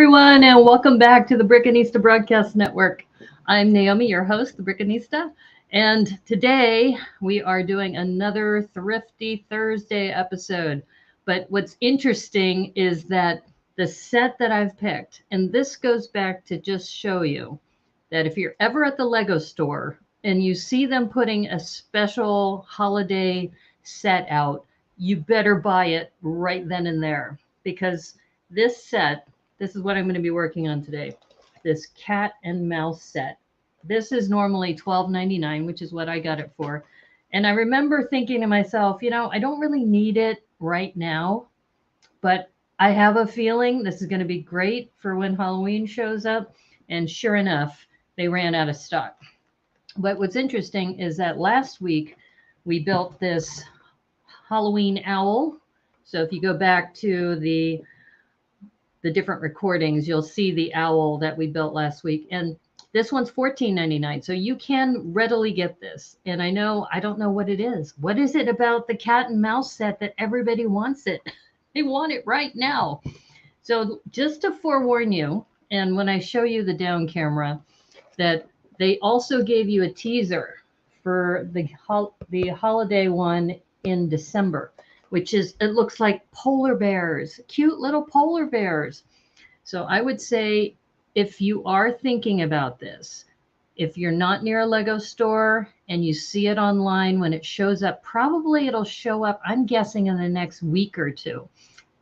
everyone, and welcome back to the Brickanista Broadcast Network. I'm Naomi, your host, the Brickanista, and today we are doing another Thrifty Thursday episode. But what's interesting is that the set that I've picked, and this goes back to just show you that if you're ever at the Lego store and you see them putting a special holiday set out, you better buy it right then and there because this is what I'm going to be working on today. This cat and mouse set. This is normally $12.99, which is what I got it for. And I remember thinking to myself, I don't really need it right now, but I have a feeling this is going to be great for when Halloween shows up. And sure enough, they ran out of stock. But what's interesting is that last week we built this Halloween owl. So if you go back to the different recordings, you'll see the owl that we built last week. And this one's $14.99. So you can readily get this. And I don't know what it is. What is it about the cat and mouse set that everybody wants it? They want it right now. So just to forewarn you, and when I show you the down camera, that they also gave you a teaser for the holiday one in December, which is, it looks like polar bears, cute little polar bears. So I would say if you are thinking about this, if you're not near a Lego store and you see it online when it shows up, probably it'll show up, I'm guessing, in the next week or two.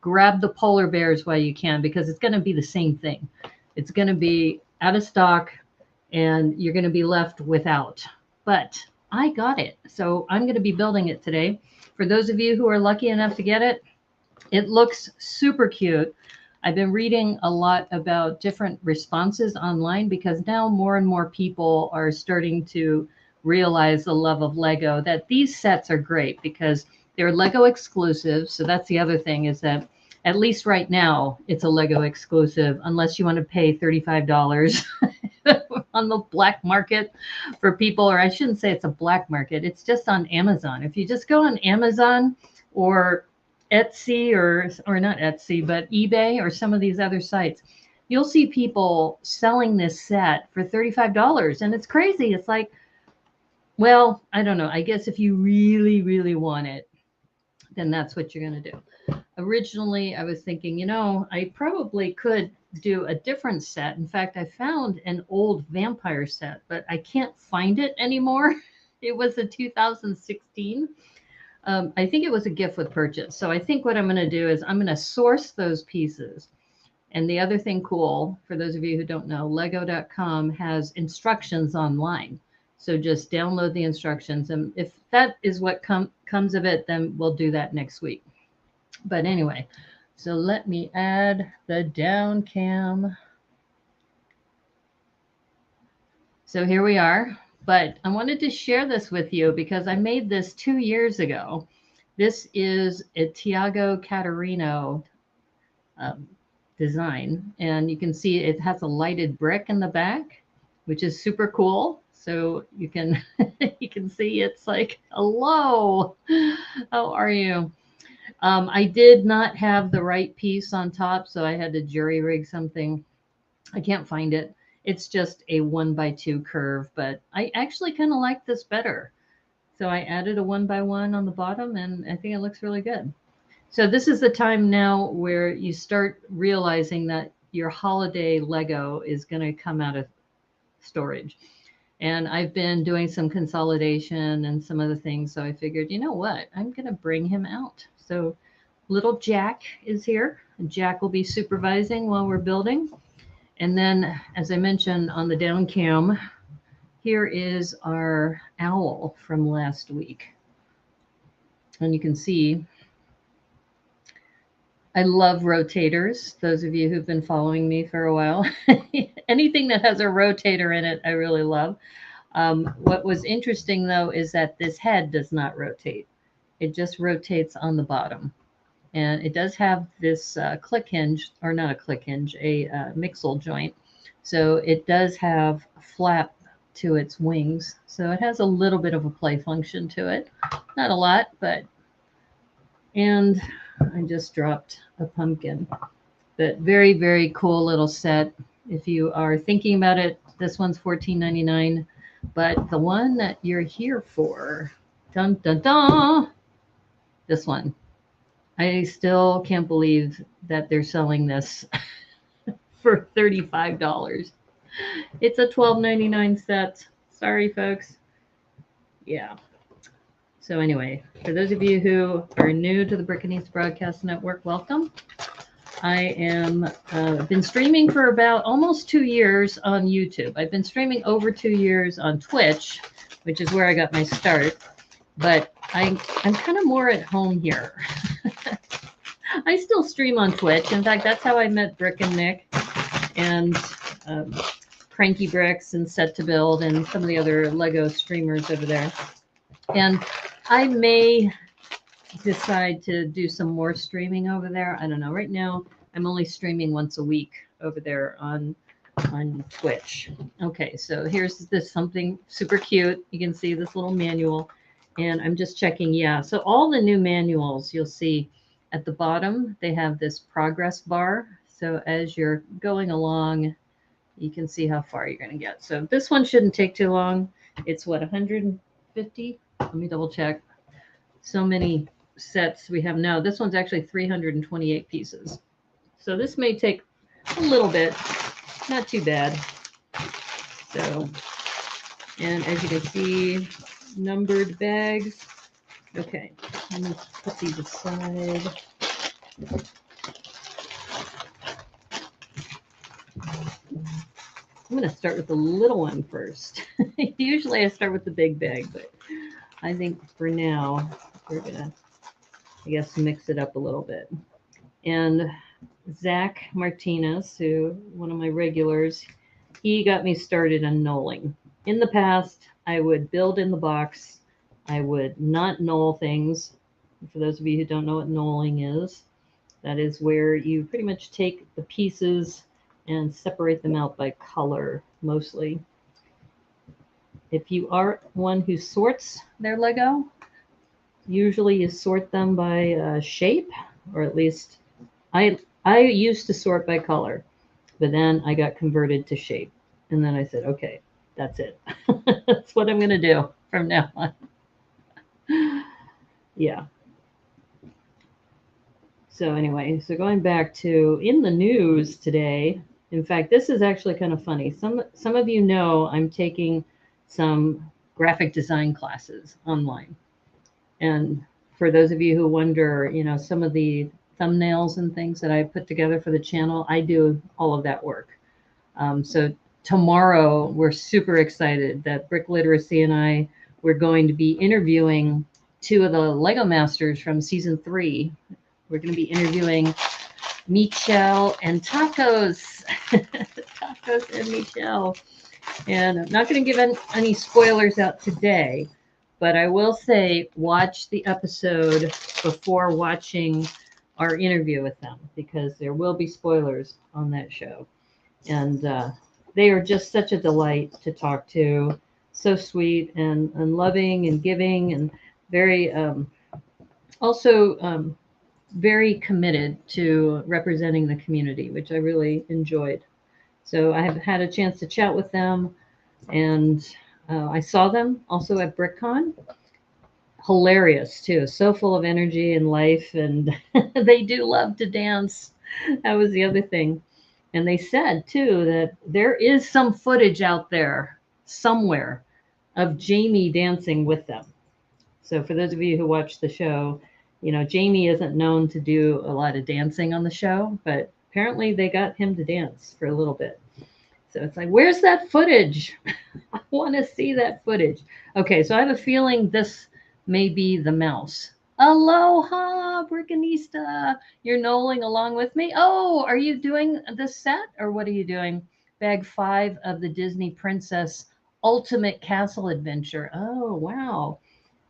Grab the polar bears while you can, because it's going to be the same thing. It's going to be out of stock and you're going to be left without. But I got it. So I'm going to be building it today. For those of you who are lucky enough to get it, it looks super cute. I've been reading a lot about different responses online because now more and more people are starting to realize the love of Lego, that these sets are great because they're Lego exclusive. So that's the other thing, is that at least right now it's a Lego exclusive, unless you want to pay $35 on the black market for people, or I shouldn't say it's a black market. It's just on Amazon. If you just go on Amazon or Etsy or not Etsy, but eBay or some of these other sites, you'll see people selling this set for $35. And it's crazy. It's like, well, I don't know. I guess if you really, really want it, then that's what you're going to do. Originally, I was thinking, I probably could do a different set. In fact, I found an old vampire set, but I can't find it anymore. It was a 2016. I think it was a gift with purchase. So I think what I'm going to do is I'm going to source those pieces. And the other thing cool, for those of you who don't know, lego.com has instructions online. So just download the instructions. And if that is what comes of it, then we'll do that next week. But anyway, so let me add the down cam. So here we are. But I wanted to share this with you because I made this 2 years ago. This is a Tiago Catarino design. And you can see it has a lighted brick in the back, which is super cool. So you can you can see it's like, hello, how are you? I did not have the right piece on top, so I had to jury rig something. I can't find it. It's just a 1x2 curve, but I actually kind of like this better. So I added a 1x1 on the bottom, and I think it looks really good. So this is the time now where you start realizing that your holiday Lego is going to come out of storage. And I've been doing some consolidation and some other things. So I figured, you know what? I'm going to bring him out. So little Jack is here. Jack will be supervising while we're building. And then, as I mentioned on the down cam, here is our owl from last week. And you can see, I love rotators. Those of you who've been following me for a while, anything that has a rotator in it, I really love. What was interesting, though, is that this head does not rotate. It just rotates on the bottom. And it does have this click hinge, or not a click hinge, a mixel joint. So it does have a flap to its wings. So it has a little bit of a play function to it. Not a lot, but, and I just dropped a pumpkin. But very, very cool little set. If you are thinking about it, this one's $14.99. But the one that you're here for, dun dun dun, this one. I still can't believe that they're selling this for $35. It's a $12.99 set. Sorry, folks. Yeah. So anyway, for those of you who are new to the Brickanese Broadcast Network, welcome. I am been streaming for about almost 2 years on YouTube. I've been streaming over 2 years on Twitch, which is where I got my start. But I'm kind of more at home here. I still stream on Twitch. In fact, that's how I met Brick and Nick and Cranky Bricks and Set to Build and some of the other Lego streamers over there. And I may decide to do some more streaming over there. I don't know. Right now, I'm only streaming once a week over there on Twitch. Okay, so here's this something super cute. You can see this little manual, and I'm just checking. Yeah, so all the new manuals you'll see at the bottom, they have this progress bar. So as you're going along, you can see how far you're going to get. So this one shouldn't take too long. It's what, 150? Let me double check. So many sets we have now. This one's actually 328 pieces. So this may take a little bit, not too bad. So, and as you can see, numbered bags. Okay, let me put these aside. I'm going to start with the little one first. Usually I start with the big bag, but I think for now we're going to, I guess, mix it up a little bit. And Zach Martinez, who one of my regulars, he got me started on knolling. In the past, I would build in the box. I would not knoll things. For those of you who don't know what knolling is, that is where you pretty much take the pieces and separate them out by color, mostly. If you are one who sorts their Lego, usually you sort them by shape, or at least I used to sort by color, but then I got converted to shape. And then I said, okay, that's it. That's what I'm going to do from now on. Yeah. So anyway, so going back to in the news today, in fact, this is actually kind of funny. Some of you know I'm taking some graphic design classes online. And for those of you who wonder, you know, some of the thumbnails and things that I put together for the channel, I do all of that work. So tomorrow, we're super excited that Brick Literacy and we're going to be interviewing 2 of the Lego Masters from season 3. We're going to be interviewing Michelle and Tacos. Tacos and Michelle. And I'm not going to give any spoilers out today, but I will say watch the episode before watching our interview with them, because there will be spoilers on that show. And they are just such a delight to talk to. So sweet and loving and giving, and very also very committed to representing the community, which I really enjoyed. So I have had a chance to chat with them, and I saw them also at BrickCon. Hilarious too, so full of energy and life, and they do love to dance. That was the other thing. And they said too that there is some footage out there somewhere of Jamie dancing with them. So for those of you who watch the show, you know, Jamie isn't known to do a lot of dancing on the show, but apparently they got him to dance for a little bit. So it's like, where's that footage? I want to see that footage. Okay, so I have a feeling this may be the mouse. Aloha, Brickanista. You're knolling along with me. Oh, are you doing this set, or what are you doing? Bag 5 of the Disney Princess Ultimate Castle Adventure. Oh, wow.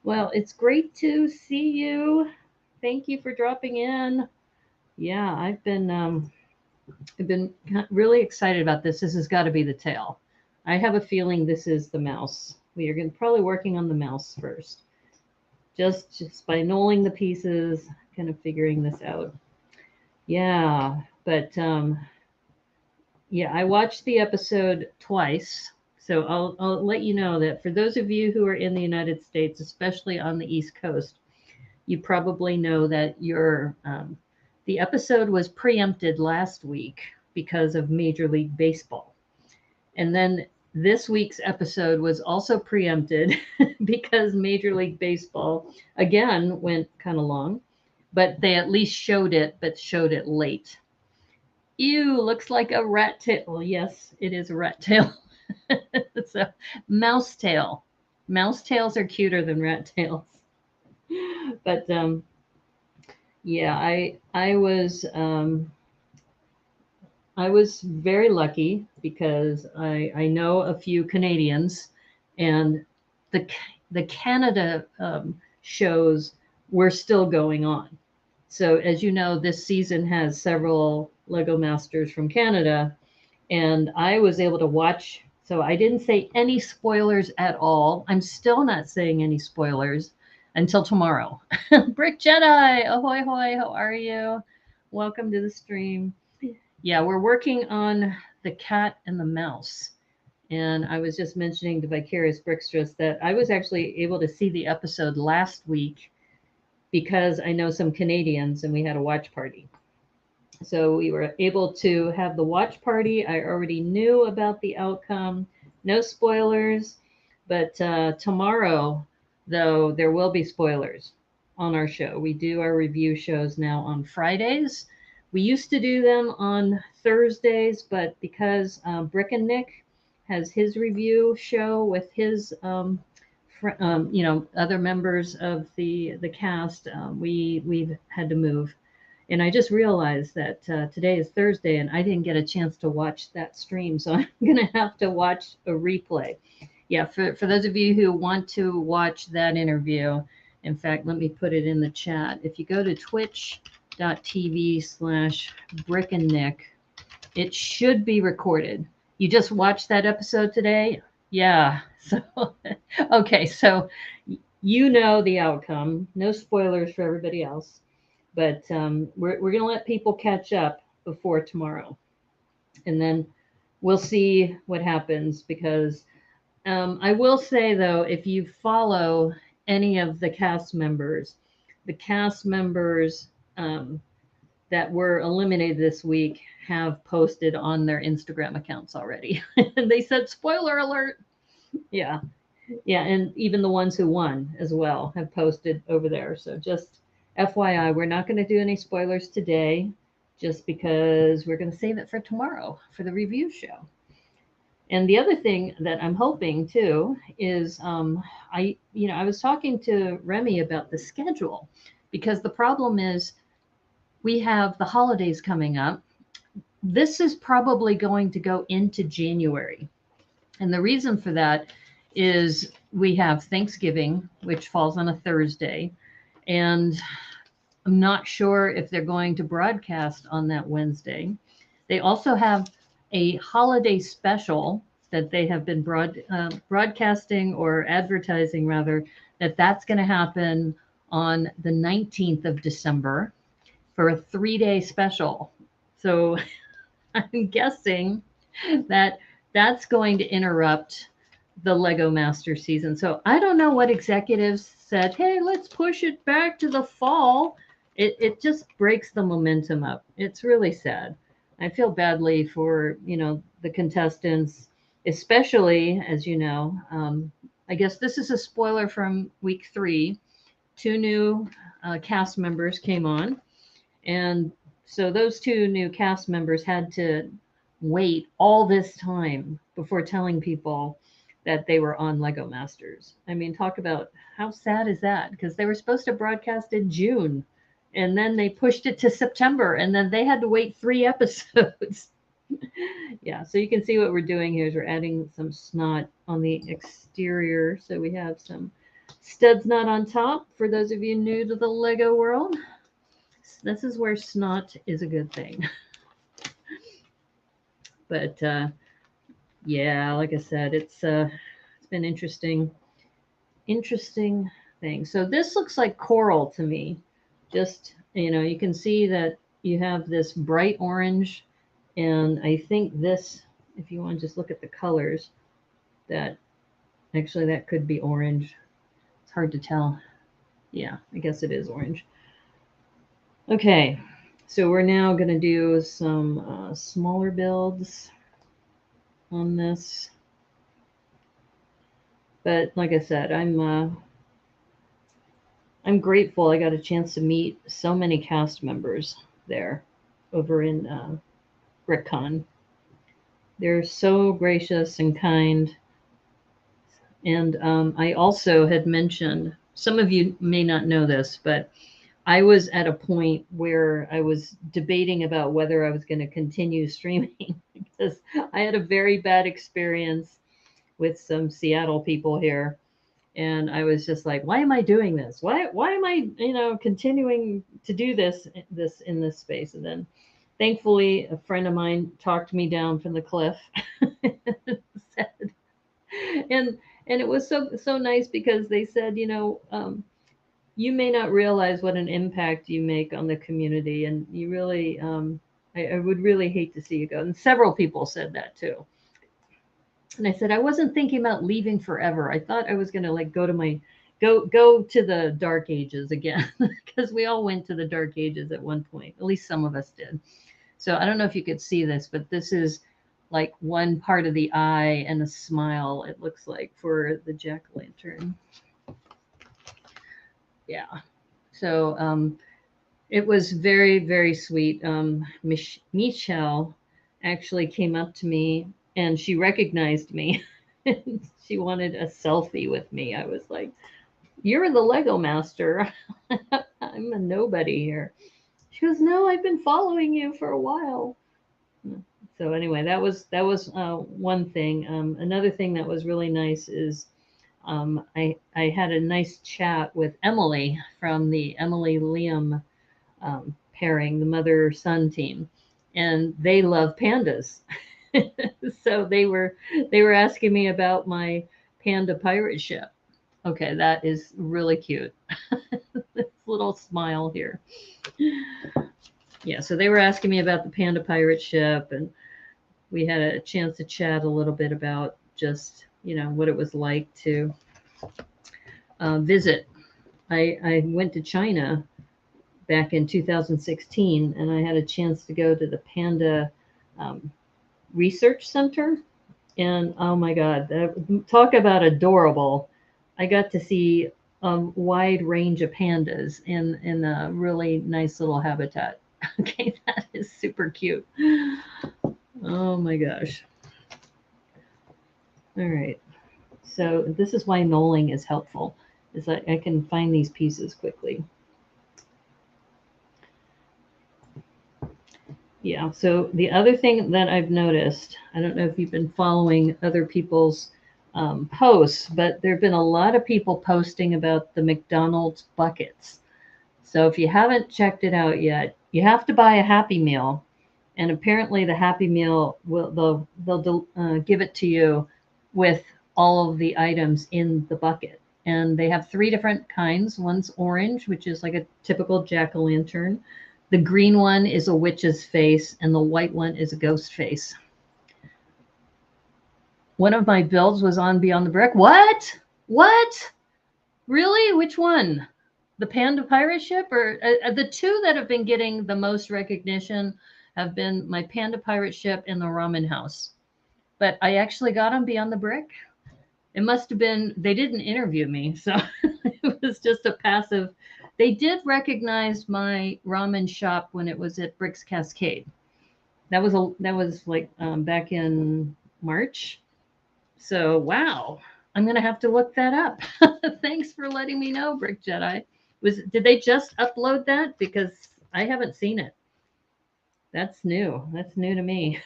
Well, it's great to see you. Thank you for dropping in. Yeah, I've been really excited about this. This has got to be the tail. I have a feeling this is the mouse. We are probably working on the mouse first. Just by knolling the pieces, kind of figuring this out. Yeah, But yeah, I watched the episode twice. So I'll let you know that for those of you who are in the United States, especially on the East Coast, you probably know that the episode was preempted last week because of Major League Baseball. And then this week's episode was also preempted because Major League Baseball again went kind of long, but they at least showed it, but showed it late. Ew, looks like a rat tail. Well, yes, it is a rat tail. It's a mouse tail. Mouse tails are cuter than rat tails. But yeah, I was very lucky because I know a few Canadians, and the the Canada shows were still going on. So as you know, this season has several Lego Masters from Canada, and I was able to watch. So I didn't say any spoilers at all. I'm still not saying any spoilers until tomorrow. Brick Jedi, ahoy hoy, how are you? Welcome to the stream. Yeah, we're working on the cat and the mouse. And I was just mentioning to Vicarious Brickstress that I was actually able to see the episode last week because I know some Canadians and we had a watch party. So we were able to have the watch party. I already knew about the outcome. No spoilers. But tomorrow, though, there will be spoilers on our show. We do our review shows now on Fridays. We used to do them on Thursdays, but because Brick and Nick has his review show with his, other members of the cast, we've had to move. And I just realized that today is Thursday, and I didn't get a chance to watch that stream, so I'm gonna have to watch a replay. Yeah, for those of you who want to watch that interview, in fact, let me put it in the chat. If you go to twitch.tv/brickandnick, it should be recorded. You just watched that episode today? Yeah. So, okay. So you know the outcome. No spoilers for everybody else. But we're going to let people catch up before tomorrow. And then we'll see what happens because I will say, though, if you follow any of the cast members that were eliminated this week have posted on their Instagram accounts already. And they said, spoiler alert. Yeah. Yeah. And even the ones who won as well have posted over there. So just FYI, we're not going to do any spoilers today just because we're going to save it for tomorrow for the review show. And the other thing that I'm hoping too is I was talking to Remy about the schedule because the problem is we have the holidays coming up. This is probably going to go into January. And the reason for that is we have Thanksgiving, which falls on a Thursday. And I'm not sure if they're going to broadcast on that Wednesday. They also have a holiday special that they have been broadcasting or advertising, rather, that's going to happen on the 19th of December for a 3-day special. So I'm guessing that that's going to interrupt the Lego Master season. So I don't know what executives said, hey, let's push it back to the fall. It just breaks the momentum up. It's really sad. I feel badly for, the contestants, especially, as you know, I guess this is a spoiler from week 3. 2 new cast members came on. And so those 2 new cast members had to wait all this time before telling people that they were on Lego Masters. I mean, talk about how sad is that? Because they were supposed to broadcast in June, and then they pushed it to September, and then they had to wait 3 episodes. Yeah, so you can see what we're doing here is we're adding some snot on the exterior. So we have some studs knot on top for those of you new to the Lego world. This is where snot is a good thing. But yeah, like I said, it's been interesting thing. So this looks like coral to me. Just, you can see that you have this bright orange, and I think this, if you want to just look at the colors, that actually that could be orange. It's hard to tell. Yeah, I guess it is orange. Okay, so we're now going to do some smaller builds on this. But like I said, I'm grateful I got a chance to meet so many cast members there over in BrickCon. They're so gracious and kind. And I also had mentioned, some of you may not know this, but I was at a point where I was debating about whether I was going to continue streaming because I had a very bad experience with some Seattle people here. And I was just like, why am I doing this? Why am I, continuing to do this in this space? And then thankfully a friend of mine talked me down from the cliff. said, and and it was so nice because they said, you may not realize what an impact you make on the community, and you really, I would really hate to see you go. And several people said that too. And I said I wasn't thinking about leaving forever. I thought I was going to like go to the dark ages again because we all went to the dark ages at one point. At least some of us did. So I don't know if you could see this, but this is like one part of the eye and a smile, it looks like, for the jack-o'-lantern. Yeah. So it was very, very sweet. Michelle actually came up to me and she recognized me. She wanted a selfie with me. I was like, "You're the Lego master. I'm a nobody here." She goes, "No, I've been following you for a while." So anyway, that was one thing. Another thing that was really nice is I had a nice chat with Emily from the Emily Liam pairing, the mother son team, and they love pandas. So they were asking me about my panda pirate ship. Okay, that is really cute. This little smile here. Yeah, so they were asking me about the panda pirate ship, and we had a chance to chat a little bit about just what it was like to visit. I went to China back in 2016, and I had a chance to go to the Panda Research Center. And oh my God, talk about adorable. I got to see a wide range of pandas in a really nice little habitat. Okay, that is super cute. Oh my gosh. All right. So this is why knolling is helpful, is that I can find these pieces quickly. Yeah, so the other thing that I've noticed, I don't know if you've been following other people's posts, but there have been a lot of people posting about the McDonald's buckets. So if you haven't checked it out yet, you have to buy a Happy Meal, and apparently the Happy Meal they'll give it to you with all of the items in the bucket. And they have three different kinds. One's orange, which is like a typical jack-o'-lantern. The green one is a witch's face, and the white one is a ghost face. One of my builds was on Beyond the Brick. What? What? Really? Which one? The Panda Pirate Ship? Or the two that have been getting the most recognition have been my Panda Pirate Ship and the Ramen House. But I actually got on Beyond the Brick. It must have been, they didn't interview me, so it was just a passive. They did recognize my ramen shop when it was at Bricks Cascade. That was like back in March. So wow, I'm gonna have to look that up. Thanks for letting me know, Brick Jedi. Did they just upload that? Because I haven't seen it. That's new. That's new to me.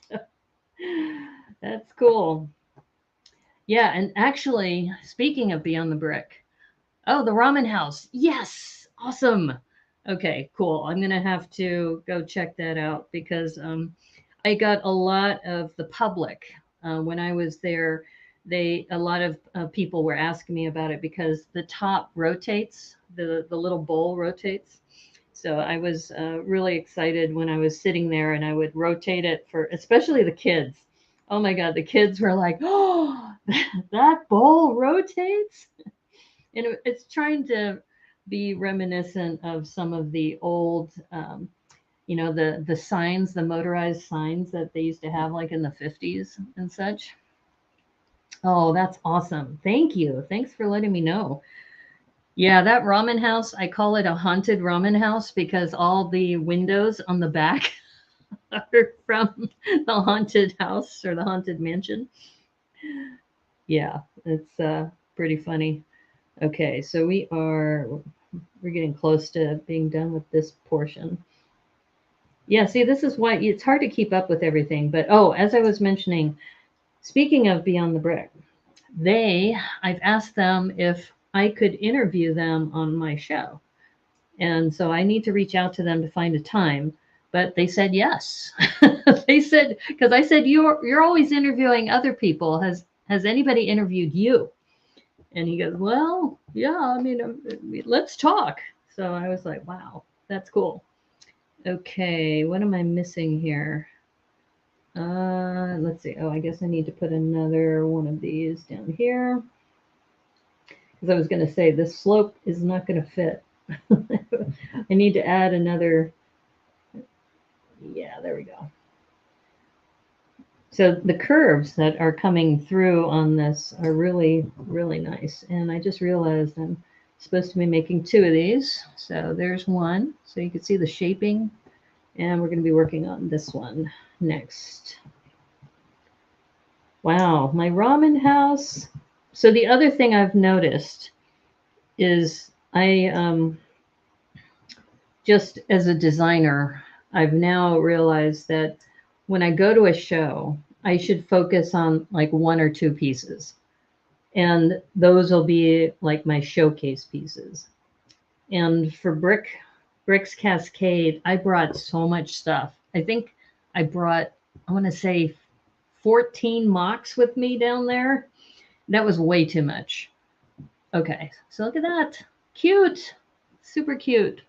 So, that's cool. Yeah, and actually, speaking of Beyond the Brick, oh, the ramen house. Yes, awesome. Okay, cool. I'm gonna have to go check that out because I got a lot of the public when I was there. A lot of people were asking me about it because the top rotates, the little bowl rotates. So I was really excited when I was sitting there and I would rotate it for, especially the kids. Oh my God, the kids were like, oh, that bowl rotates. And it's trying to be reminiscent of some of the old, the signs, the motorized signs that they used to have like in the 50s and such. Oh, that's awesome. Thank you. Thanks for letting me know. Yeah, that ramen house, I call it a haunted ramen house because all the windows on the back are from the haunted house or the haunted mansion. Yeah, it's pretty funny. Okay, so we're getting close to being done with this portion. Yeah, see, this is why it's hard to keep up with everything. But oh, as I was mentioning, speaking of Beyond the Brick, I've asked them if I could interview them on my show. And so I need to reach out to them to find a time. But they said yes. They said, because I said you're always interviewing other people. Has anybody interviewed you? And he goes, well, yeah, I mean, let's talk. So I was like, wow, that's cool. Okay, what am I missing here? Let's see. Oh, I guess I need to put another one of these down here. Because I was going to say this slope is not going to fit. I need to add another. Yeah, there we go. So the curves that are coming through on this are really, really nice. And I just realized I'm supposed to be making 2 of these. So there's one. So you can see the shaping. And we're going to be working on this one next. Wow, my ramen house. So the other thing I've noticed is just as a designer, I've now realized that when I go to a show, I should focus on like 1 or 2 pieces. And those will be like my showcase pieces. And for Bricks Cascade, I brought so much stuff. I think I brought, I want to say 14 mocks with me down there. That was way too much. Okay, so look at that. Cute. Super cute.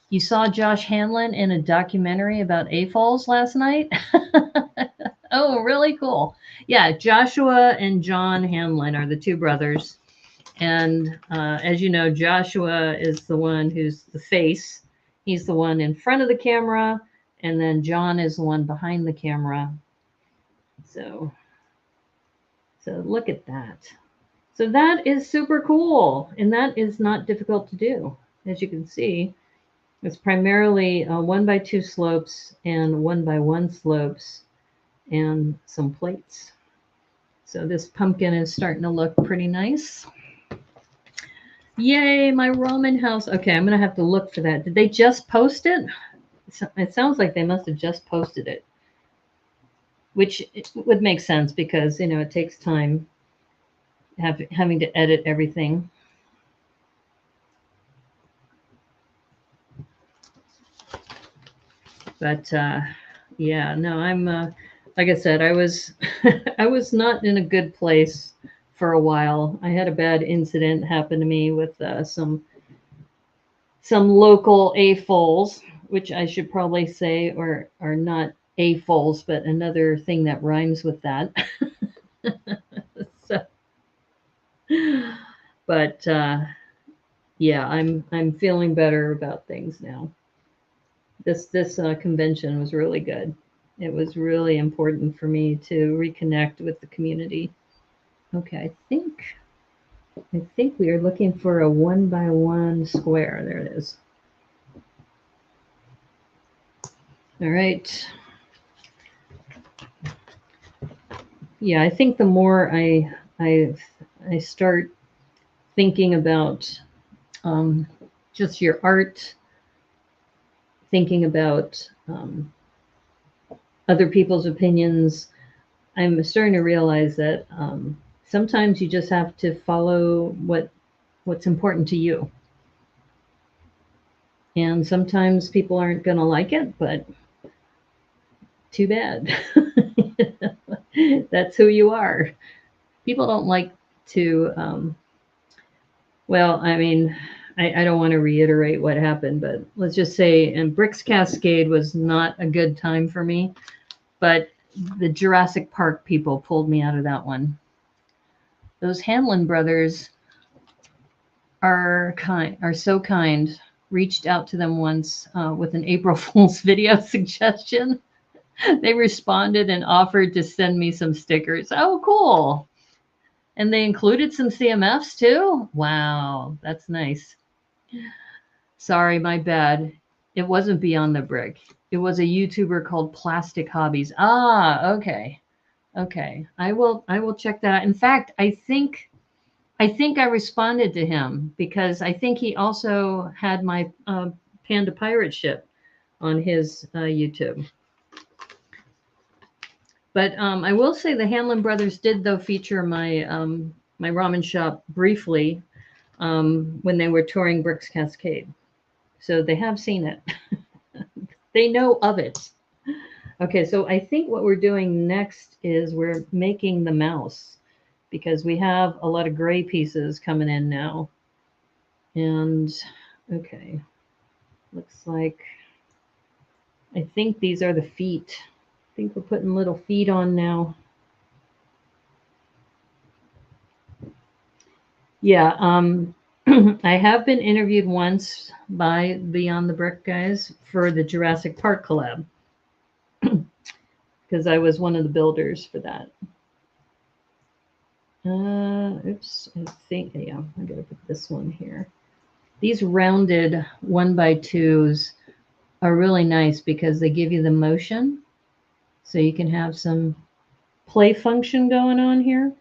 You saw Josh Hanlon in a documentary about AFOLs last night? Oh, really cool. Yeah, Joshua and John Hanlon are the 2 brothers. And as you know, Joshua is the one who's the face. He's the one in front of the camera. And then John is the one behind the camera. So look at that. So that is super cool. And that is not difficult to do. As you can see, it's primarily 1x2 slopes and 1x1 slopes and some plates. So this pumpkin is starting to look pretty nice. Yay, my ramen house. Okay, I'm going to have to look for that. Did they just post it? It sounds like they must have just posted it, which would make sense because, it takes time having to edit everything. But yeah, no, I'm like I said, I was I was not in a good place for a while. I had a bad incident happen to me with some local AFOLs, which I should probably say are not AFOLs, but another thing that rhymes with that. So, but yeah, I'm feeling better about things now. This convention was really good. It was really important for me to reconnect with the community. Okay, I think we are looking for a 1x1 square. There it is. All right. Yeah, I think the more I start thinking about just your art, thinking about other people's opinions, I'm starting to realize that sometimes you just have to follow what's important to you. And sometimes people aren't going to like it, but too bad. That's who you are. People don't like to, well, I mean, I don't want to reiterate what happened, but let's just say, and Bricks Cascade was not a good time for me, but the Jurassic Park people pulled me out of that one. Those Hanlon brothers are so kind. Reached out to them once with an April Fool's video suggestion. They responded and offered to send me some stickers. Oh, cool. And they included some CMFs too? Wow, that's nice. Sorry, my bad. It wasn't Beyond the Brick. It was a YouTuber called Plastic Hobbies. Ah, okay. Okay. I will check that out. In fact, I responded to him because I think he also had my Panda Pirate ship on his YouTube. But I will say the Hanlon brothers did, though, feature my ramen shop briefly when they were touring Bricks Cascade. So they have seen it. They know of it. Okay, so I think what we're doing next is we're making the mouse because we have a lot of gray pieces coming in now. And okay, looks like I think these are the feet. I think we're putting little feet on now. Yeah, I have been interviewed once by Beyond the Brick guys for the Jurassic Park collab because I was one of the builders for that. Oops, I think, yeah, I gotta put this one here. These rounded 1x2s are really nice because they give you the motion. So you can have some play function going on here.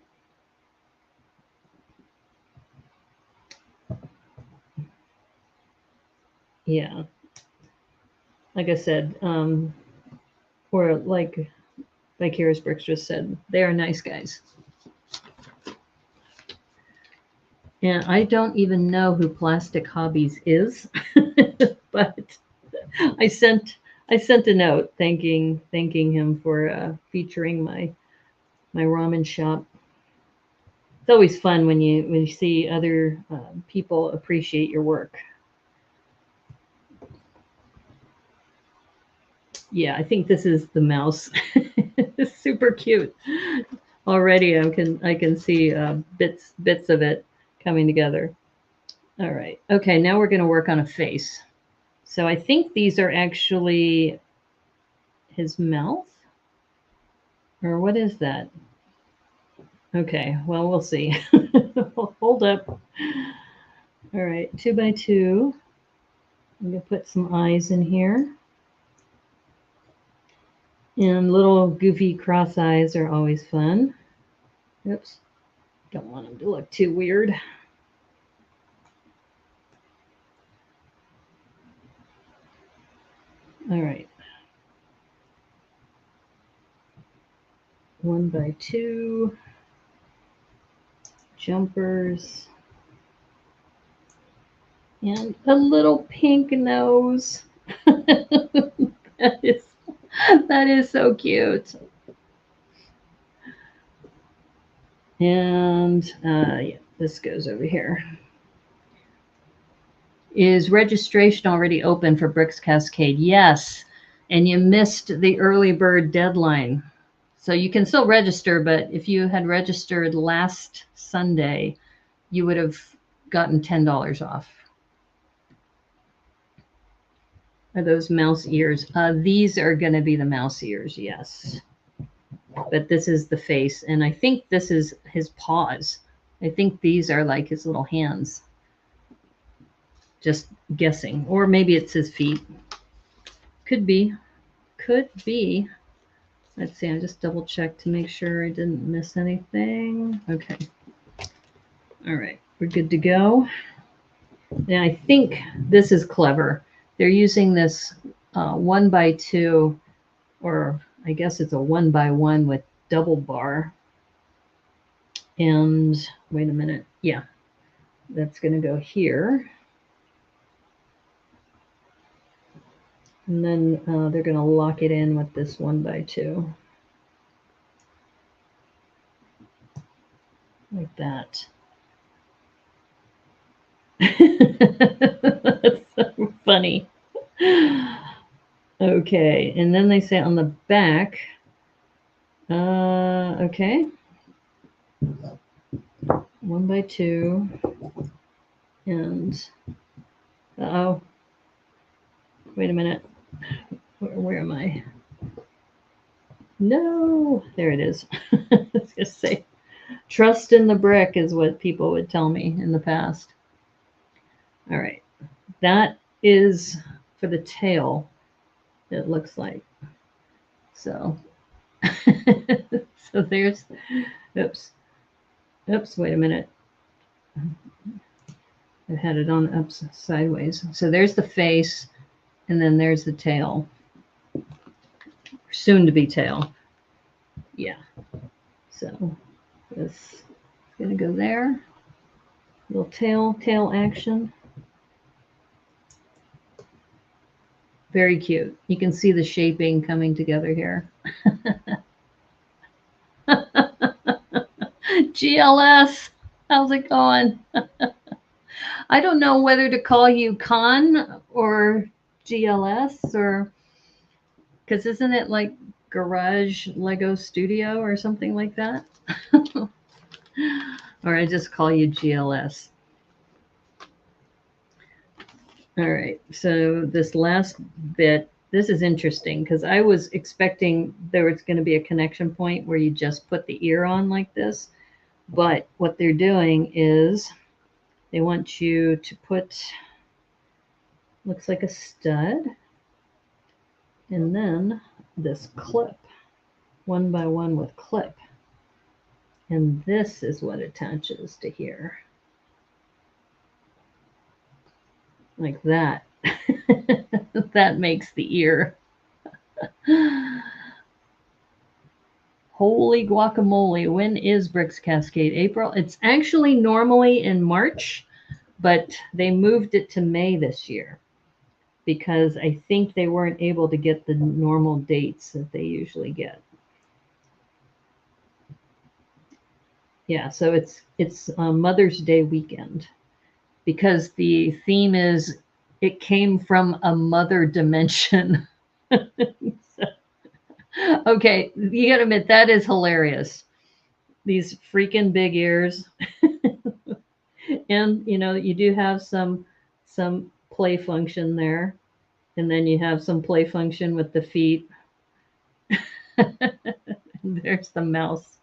Yeah. Like I said, or like Vicarious Bricks just said, they are nice guys. And I don't even know who Plastic Hobbies is, but I sent a note thanking him for featuring my ramen shop. It's always fun when you see other people appreciate your work. Yeah, I think this is the mouse. It's super cute. Already I can see bits of it coming together. All right. Okay, now we're going to work on a face. So I think these are actually his mouth. Or what is that? Okay, well, we'll see. Hold up. All right, 2x2. I'm going to put some eyes in here. And little goofy cross eyes are always fun. Oops. Don't want them to look too weird. All right. 1x2. Jumpers. And a little pink nose. That is so cute. And yeah, this goes over here. Is registration already open for Bricks Cascade? Yes. And you missed the early bird deadline. So you can still register, but if you had registered last Sunday, you would have gotten $10 off. Are those mouse ears? These are going to be the mouse ears, yes. But this is the face, and I think this is his paws. I think these are like his little hands. Just guessing. Or maybe it's his feet. Could be. Could be. Let's see, I just double checked to make sure I didn't miss anything. Okay. All right, we're good to go. And I think this is clever. They're using this 1x2, or I guess it's a 1x1 with double bar. And wait a minute. Yeah, that's going to go here. And then they're going to lock it in with this 1x2. Like that. That's so funny. Okay, and then they say on the back, okay, 1x2, and oh, wait a minute, where am I? No, there it is. I was gonna say, trust in the brick is what people would tell me in the past. All right, that is for the tail. It looks like so. So there's, oops, wait a minute. I had it on up sideways. So there's the face, and then there's the tail. Soon to be tail. Yeah. So this is gonna go there. Little tail action. Very cute. You can see the shaping coming together here. GLS, how's it going? I don't know whether to call you Con or GLS, or because isn't it like Garage Lego Studio or something like that? Or I just call you GLS. All right, so this last bit, this is interesting because I was expecting there was going to be a connection point where you just put the ear on like this. But what they're doing is they want you to put, looks like a stud, and then this clip, 1x1 with clip. And this is what attaches to here. Like that. That makes the ear. Holy guacamole. When is Bricks Cascade? April? It's actually normally in March, but they moved it to May this year because I think they weren't able to get the normal dates that they usually get. Yeah, so it's Mother's Day weekend because the theme is it came from a mother dimension. So, okay, you gotta admit that is hilarious. These freaking big ears. And you know, you do have some play function there. And then you have some play function with the feet. There's the mouse.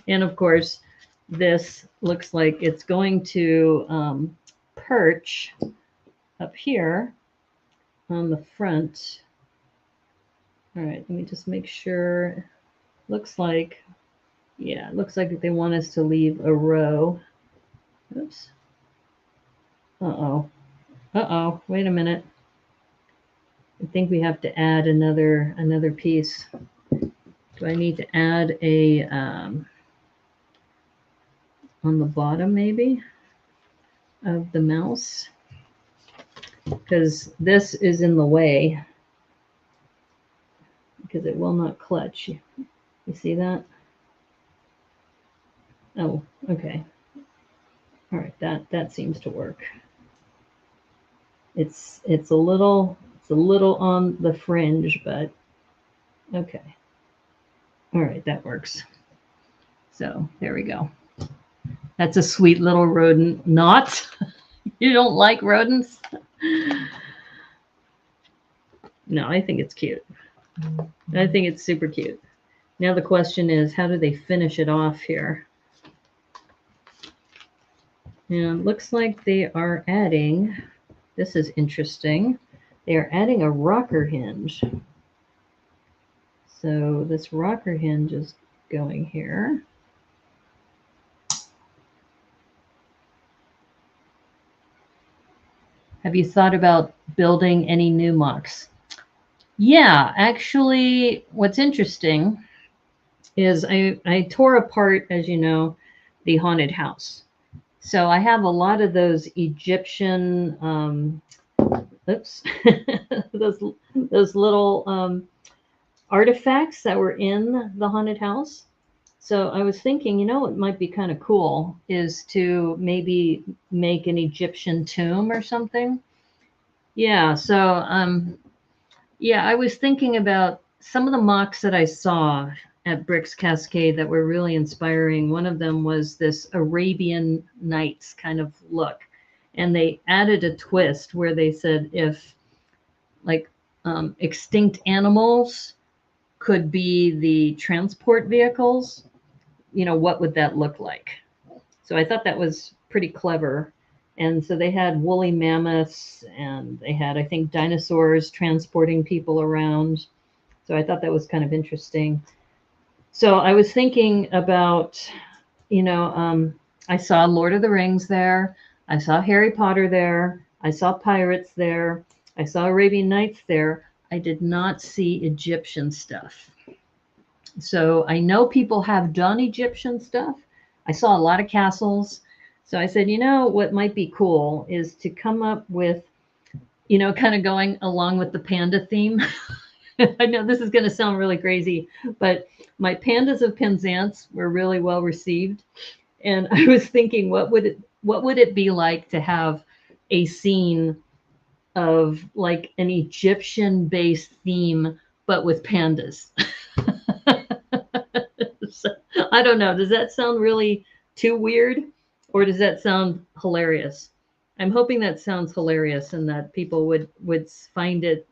And of course, this looks like it's going to perch up here on the front. All right, let me just make sure. Looks like, yeah, it looks like they want us to leave a row. Oops. Uh-oh. Uh-oh, wait a minute. I think we have to add another piece. Do I need to add a on the bottom maybe of the mouse? Because this is in the way because it will not clutch. You see that? Oh, okay. All right, that seems to work. It's a little on the fringe, but okay. All right, that works. So there we go. That's a sweet little rodent. Not? You don't like rodents? No, I think it's cute. I think it's super cute. Now the question is, how do they finish it off here? And it looks like they are adding, this is interesting, they are adding a rocker hinge. So this rocker hinge is going here. Have you thought about building any new mocks? Yeah, actually, what's interesting is I tore apart, as you know, the haunted house. So I have a lot of those Egyptian, oops, those little artifacts that were in the haunted house. So I was thinking, what might be kind of cool is to maybe make an Egyptian tomb or something. Yeah. So yeah, I was thinking about some of the mocks that I saw at Bricks Cascade that were really inspiring. One of them was this Arabian Nights kind of look. And they added a twist where they said if like extinct animals could be the transport vehicles, what would that look like? So I thought that was pretty clever. And so they had woolly mammoths and they had, I think, dinosaurs transporting people around. So I thought that was kind of interesting. So I was thinking about, you know, um, I saw Lord of the Rings there. I saw Harry Potter there. I saw pirates there. I saw Arabian Nights there. I did not see Egyptian stuff. So I know people have done Egyptian stuff. I saw a lot of castles. So I said, what might be cool is to come up with, kind of going along with the panda theme. I know this is going to sound really crazy, but my pandas of Penzance were really well received. And I was thinking, what would it be like to have a scene of like an Egyptian based theme, but with pandas? So, I don't know. Does that sound really too weird, or does that sound hilarious? I'm hoping that sounds hilarious and that people would find it,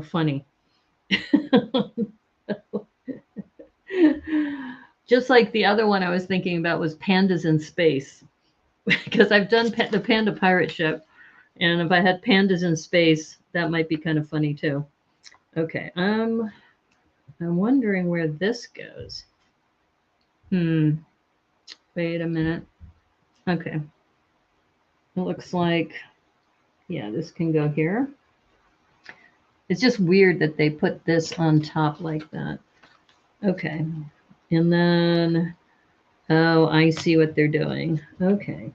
funny. Just like the other one I was thinking about was pandas in space, because I've done the panda pirate ship, and if I had pandas in space, that might be kind of funny too. Okay, I'm wondering where this goes. Wait a minute. Okay, it looks like, yeah, this can go here. It's just weird that they put this on top like that. Okay, and then, oh, I see what they're doing. Okay.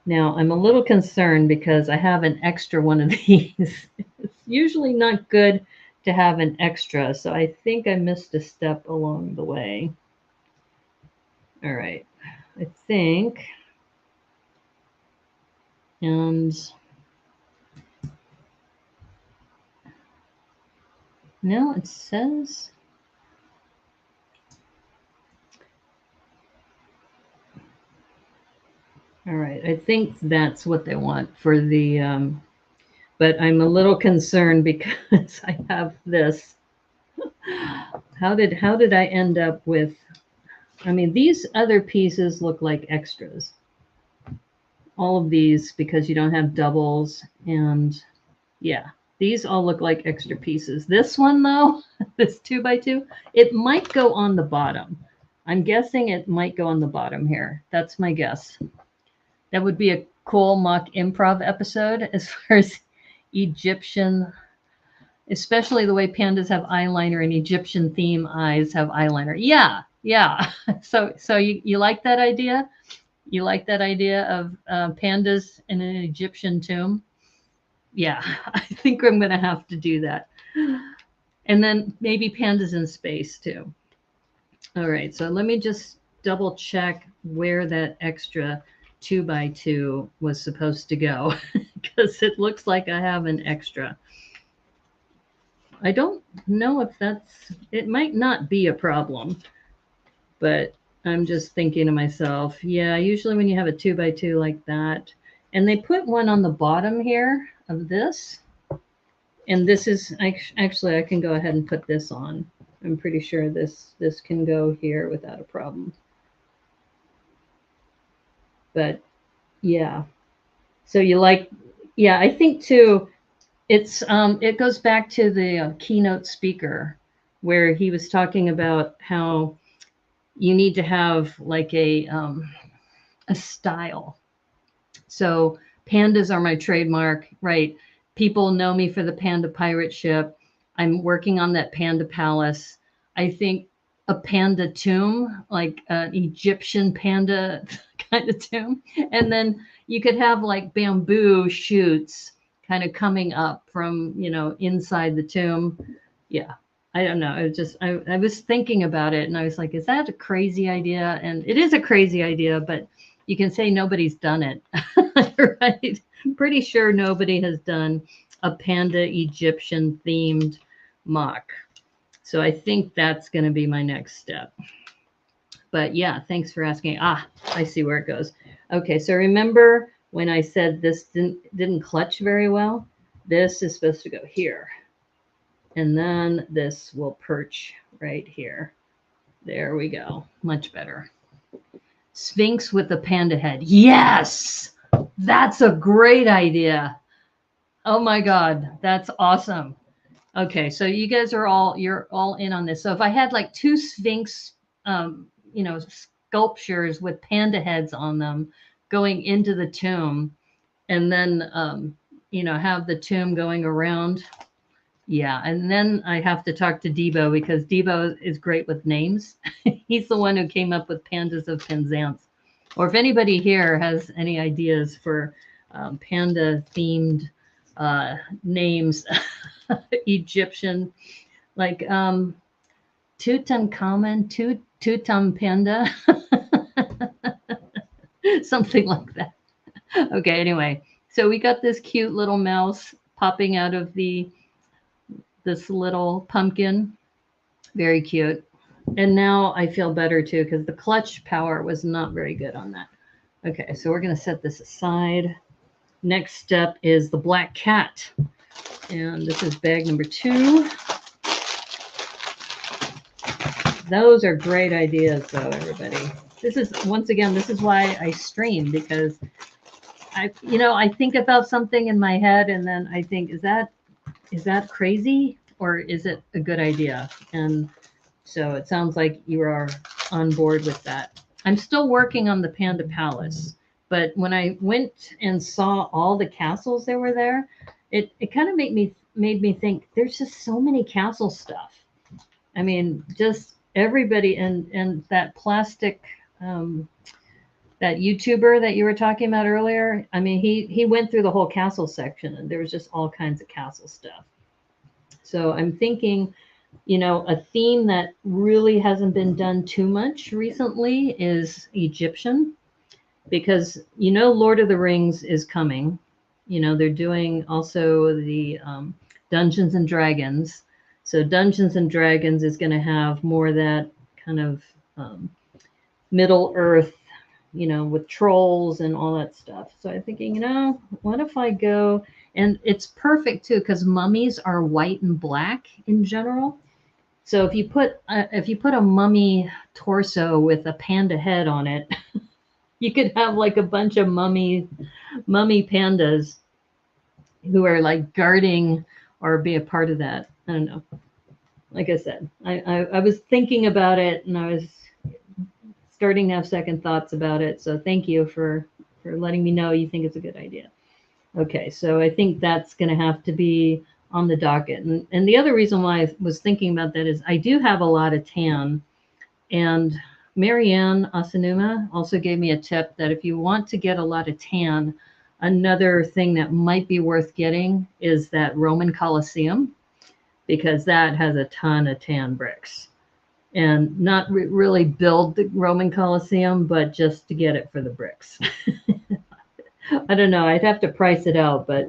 Now, I'm a little concerned because I have an extra one of these. It's usually not good to have an extra, so I think I missed a step along the way. All right, I think. And now it says. All right, I think that's what they want for the, but I'm a little concerned because I have this. How did I end up with, I mean, these other pieces look like extras. All of these because you don't have doubles, and yeah, these all look like extra pieces. This one though, this 2x2, it might go on the bottom. I'm guessing it might go on the bottom here. That's my guess. That would be a cool mock improv episode as far as Egyptian, especially the way pandas have eyeliner and Egyptian theme eyes have eyeliner. Yeah, yeah. So you like that idea? You like that idea of pandas in an Egyptian tomb? Yeah, I think I'm going to have to do that. And then maybe pandas in space too. All right, so let me just double check where that extra 2x2 was supposed to go because it looks like I have an extra. I don't know if it might not be a problem, but I'm just thinking to myself, yeah, usually when you have a 2x2 like that, and they put one on the bottom here of this, and this is actually, I can go ahead and put this on. I'm pretty sure this can go here without a problem. But yeah, so yeah, I think too, it goes back to the keynote speaker where he was talking about how you need to have like a style. So pandas are my trademark, right? People know me for the panda pirate ship. I'm working on that panda palace. I think a panda tomb, like an Egyptian panda kind of tomb. And then you could have like bamboo shoots kind of coming up from, inside the tomb. Yeah. I don't know. I was just I was thinking about it and I was like, is that a crazy idea? And it is a crazy idea, but you can say nobody's done it. Right? Pretty sure nobody has done a panda Egyptian themed mock. So I think that's going to be my next step. But yeah, thanks for asking. Ah, I see where it goes. Okay, so remember when I said this didn't clutch very well? This is supposed to go here. And then this will perch right here. There we go. Much better. Sphinx with the panda head. Yes! That's a great idea. Oh my God, that's awesome. Okay, so you guys are you're all in on this. So if I had like two Sphinx, sculptures with panda heads on them going into the tomb, and then have the tomb going around. Yeah, and then I have to talk to Debo because Debo is great with names. He's the one who came up with Pandas of Penzance. Or if anybody here has any ideas for panda themed names, Egyptian, like Tutankhamun, Tutum Panda, something like that. Okay, anyway, so we got this cute little mouse popping out of this little pumpkin. Very cute. And now I feel better too because the clutch power was not very good on that. Okay, so we're going to set this aside. Next step is the black cat. And this is bag number 2. Those are great ideas though, everybody. This is, once again, this is why I stream, because I think about something in my head and then I think, is that crazy or is it a good idea? And so it sounds like you are on board with that. I'm still working on the Panda Palace, but when I went and saw all the castles that were there, it kind of made me think there's just so many castle stuff. I mean, just everybody and that plastic that YouTuber that you were talking about earlier. I mean, he went through the whole castle section and there was just all kinds of castle stuff. So I'm thinking, a theme that really hasn't been done too much recently is Egyptian, because Lord of the Rings is coming. They're doing also the Dungeons and Dragons. So Dungeons and Dragons is going to have more of that kind of Middle Earth, with trolls and all that stuff. So I'm thinking, what if I go, and it's perfect too, because mummies are white and black in general. So if you put a mummy torso with a panda head on it, you could have like a bunch of mummy pandas who are like guarding or be a part of that. I don't know. Like I said, I was thinking about it and I was starting to have second thoughts about it. So thank you for letting me know you think it's a good idea. Okay, so I think that's going to have to be on the docket. And the other reason why I was thinking about that is I do have a lot of tan. And Marianne Asanuma also gave me a tip that if you want to get a lot of tan, another thing that might be worth getting is that Roman Colosseum, because that has a ton of tan bricks. And not really build the Roman Colosseum, but just to get it for the bricks. I don't know. I'd have to price it out, but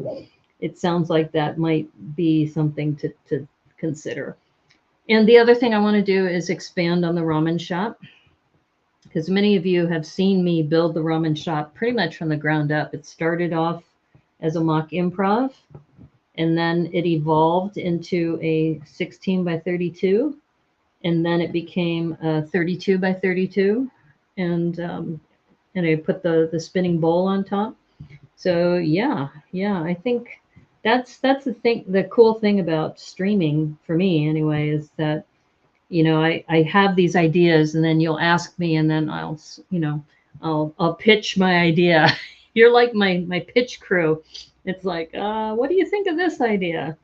it sounds like that might be something to consider. And the other thing I want to do is expand on the ramen shop, because many of you have seen me build the ramen shop pretty much from the ground up. It started off as a mock improv, and then it evolved into a 16 by 32, and then it became a 32 by 32, and I put the spinning bowl on top. So yeah, I think that's the thing. The cool thing about streaming for me, anyway, is that I have these ideas, and then you'll ask me, and then I'll pitch my idea. You're like my pitch crew. It's like, what do you think of this idea?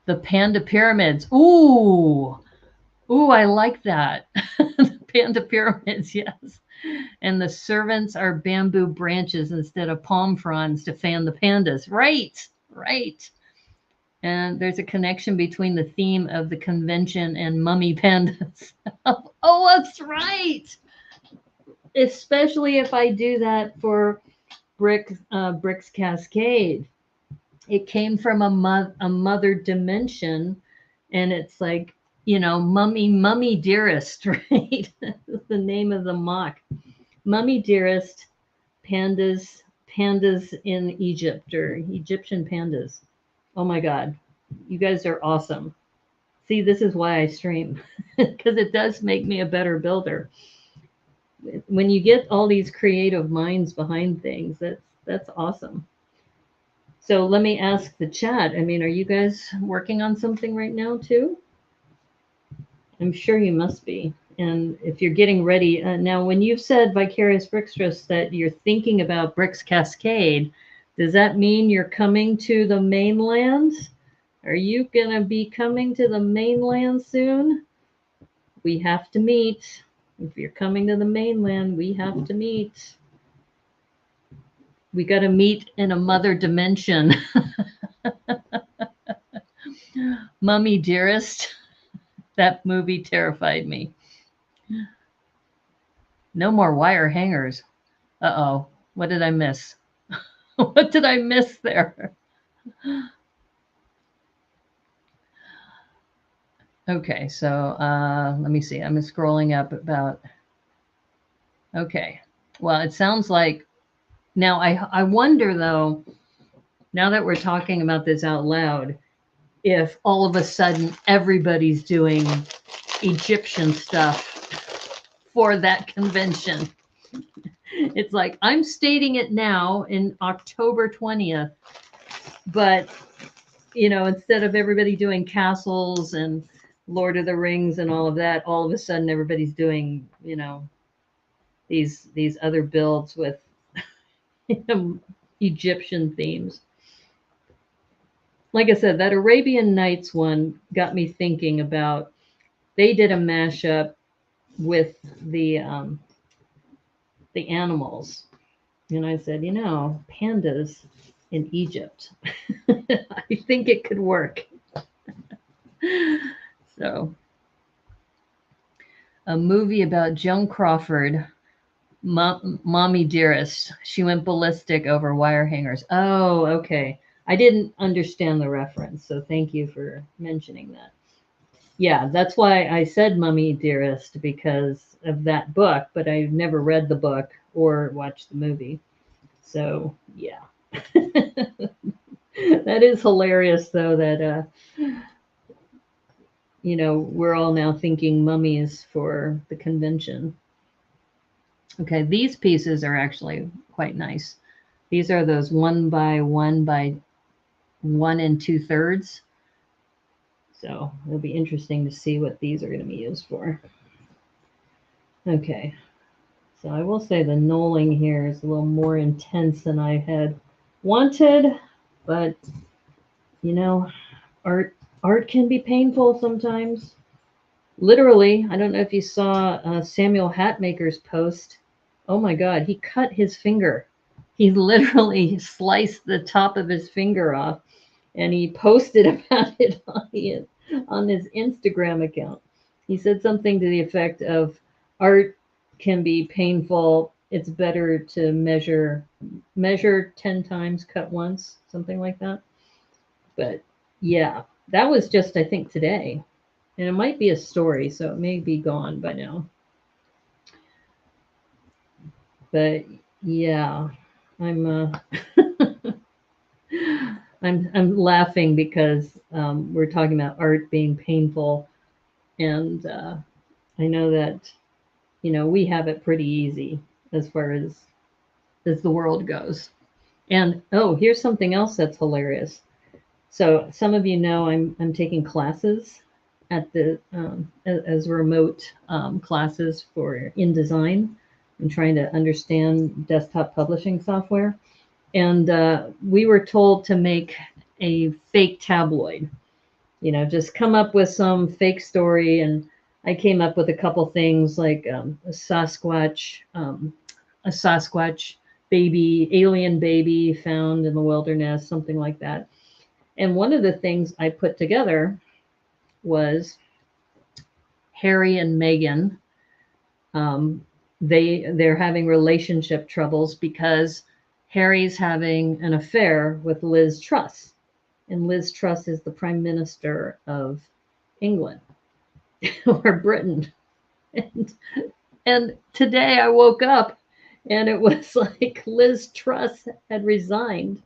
The panda pyramids. Ooh, I like that. The panda pyramids, yes. And the servants are bamboo branches instead of palm fronds to fan the pandas. Right. right. And there's a connection between the theme of the convention and mummy pandas. Oh, that's right. Especially if I do that for Brick's Cascade. It came from a mother dimension, and it's like, mummy dearest, right? That's the name of the mock. Mummy dearest, pandas in Egypt, or Egyptian pandas. Oh my God, you guys are awesome. See, this is why I stream, because it does make me a better builder. When you get all these creative minds behind things, that's awesome. So let me ask the chat. I mean, are you guys working on something right now too? I'm sure you must be. And if you're getting ready, now when you've said Vicarious Brickstress that you're thinking about Brick's Cascade, does that mean you're coming to the mainland? Are you going to be coming to the mainland soon? We have to meet. If you're coming to the mainland, we have to meet. We got to meet in a mother dimension. Mummy dearest, that movie terrified me. No more wire hangers. Uh-oh, what did I miss? What did I miss there? Okay, so let me see. I'm scrolling up about. Okay, well, it sounds like now I wonder though, now that we're talking about this out loud, if all of a sudden everybody's doing Egyptian stuff for that convention. It's like I'm stating it now in October 20th, but instead of everybody doing castles and Lord of the Rings and all of that, all of a sudden everybody's doing, these other builds with Egyptian themes. Like I said, that Arabian Nights one got me thinking about, they did a mashup with the animals. And I said, pandas in Egypt. I think it could work. So, a movie about Joan Crawford, Mommy Dearest. She went ballistic over wire hangers. Oh, okay. I didn't understand the reference, so thank you for mentioning that. Yeah, that's why I said Mummy Dearest, because of that book, but I never read the book or watched the movie. So, yeah. That is hilarious, though, that, we're all now thinking mummies for the convention. Okay, these pieces are actually quite nice. These are those 1 by 1 by 1 2/3. So it'll be interesting to see what these are going to be used for. Okay, so I will say the knolling here is a little more intense than I had wanted, but art can be painful sometimes. Literally, I don't know if you saw Samuel Hatmaker's post. Oh my God, he cut his finger. He literally sliced the top of his finger off, and he posted about it on his Instagram account. He said something to the effect of, art can be painful. It's better to measure 10 times, cut once, something like that. But yeah, that was just, I think, today. And it might be a story, so it may be gone by now. But yeah, I'm I'm laughing because we're talking about art being painful, and I know that we have it pretty easy as far as the world goes. And oh, here's something else that's hilarious. So some of you know I'm taking classes at the as remote classes for InDesign. I'm trying to understand desktop publishing software. And we were told to make a fake tabloid, just come up with some fake story. And I came up with a couple things like a Sasquatch baby, alien baby found in the wilderness, something like that. And one of the things I put together was Harry and Meghan. Um, they're having relationship troubles because Harry's having an affair with Liz Truss, and Liz Truss is the Prime Minister of England or Britain. And, and today I woke up and it was like Liz Truss had resigned.